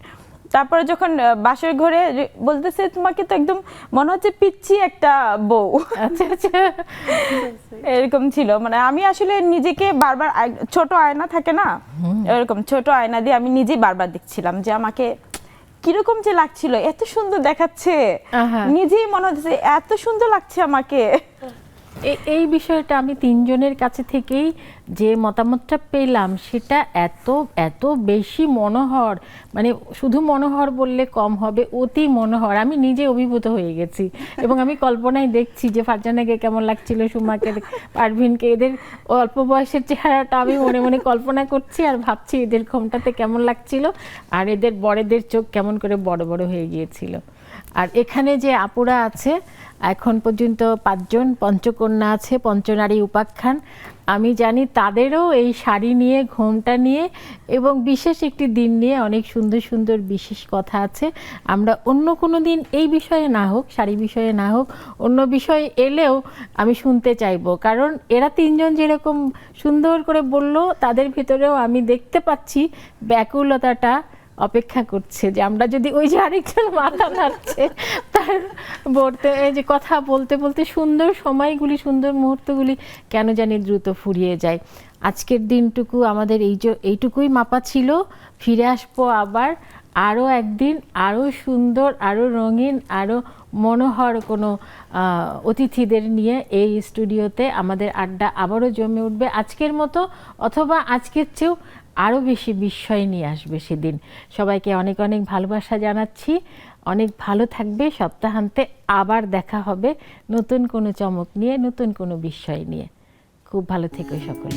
তারপরে যখন বাসর ঘরে বলতেছে তোমাকে তো একদম মনে হচ্ছে পিচ্ছি একটা বউ। আচ্ছা আচ্ছা, এরকম ছিল। মানে আমি আসলে নিজেকে বারবার, ছোট আয়না থাকে না, এরকম ছোট আয়না দিয়ে আমি নিজেই বারবার দেখছিলাম যে আমাকে কিরকম যে লাগছিল, এত সুন্দর দেখাচ্ছে, নিজেই মনে হচ্ছে এত সুন্দর লাগছে আমাকে। এই বিষয়টা আমি তিনজনের কাছে থেকেই যে মতামতটা পেলাম সেটা এত এত বেশি মনোহর, মানে শুধু মনোহর বললে কম হবে, অতি মনোহর। আমি নিজে অভিভূত হয়ে গেছি এবং আমি কল্পনায় দেখছি যে ফারজানাকে কেমন লাগছিল, সুমাকে, পারভিনকে, এদের অল্প বয়সের চেহারাটা আমি মনে মনে কল্পনা করছি আর ভাবছি এদের ঘোমটাতে কেমন লাগছিল আর এদের বড়দের চোখ কেমন করে বড় বড় হয়ে গিয়েছিল। আর এখানে যে আপুরা আছে এখন পর্যন্ত 5 জন, পঞ্চকন্যা আছে, পঞ্চনারী উপাখ্যান, আমি জানি তাদেরও এই শাড়ি নিয়ে, ঘোমটা নিয়ে এবং বিশেষ একটি দিন নিয়ে অনেক সুন্দর সুন্দর বিশেষ কথা আছে। আমরা অন্য কোনো দিন এই বিষয়ে না হোক, শাড়ি বিষয়ে না হোক, অন্য বিষয়ে এলেও আমি শুনতে চাইবো, কারণ এরা তিনজন যেরকম সুন্দর করে বলল তাদের ভিতরেও আমি দেখতে পাচ্ছি ব্যাকুলতাটা অপেক্ষা করছে যে আমরা যদি ওই যে আরেকজন মাথা নাড়ছে তার বলতে, এই যে কথা বলতে বলতে সুন্দর সময়গুলি, সুন্দর মুহূর্তগুলি কেন জানি দ্রুত ফুরিয়ে যায়। আজকের দিনটুকু আমাদের এইটুকুই মাপা ছিল। ফিরে আসবো আবার আরও একদিন, আরও সুন্দর, আরও রঙিন, আরও মনোহর কোনো অতিথিদের নিয়ে এই স্টুডিওতে আমাদের আড্ডা আবারও জমে উঠবে আজকের মতো, অথবা আজকের চেয়েও আরও বেশি বিস্ময় নিয়ে আসবে সেদিন। সবাইকে অনেক অনেক ভালোবাসা জানাচ্ছি। অনেক ভালো থাকবে। সপ্তাহান্তে আবার দেখা হবে নতুন কোনো চমক নিয়ে, নতুন কোনো বিস্ময় নিয়ে। খুব ভালো থেকো সকলে।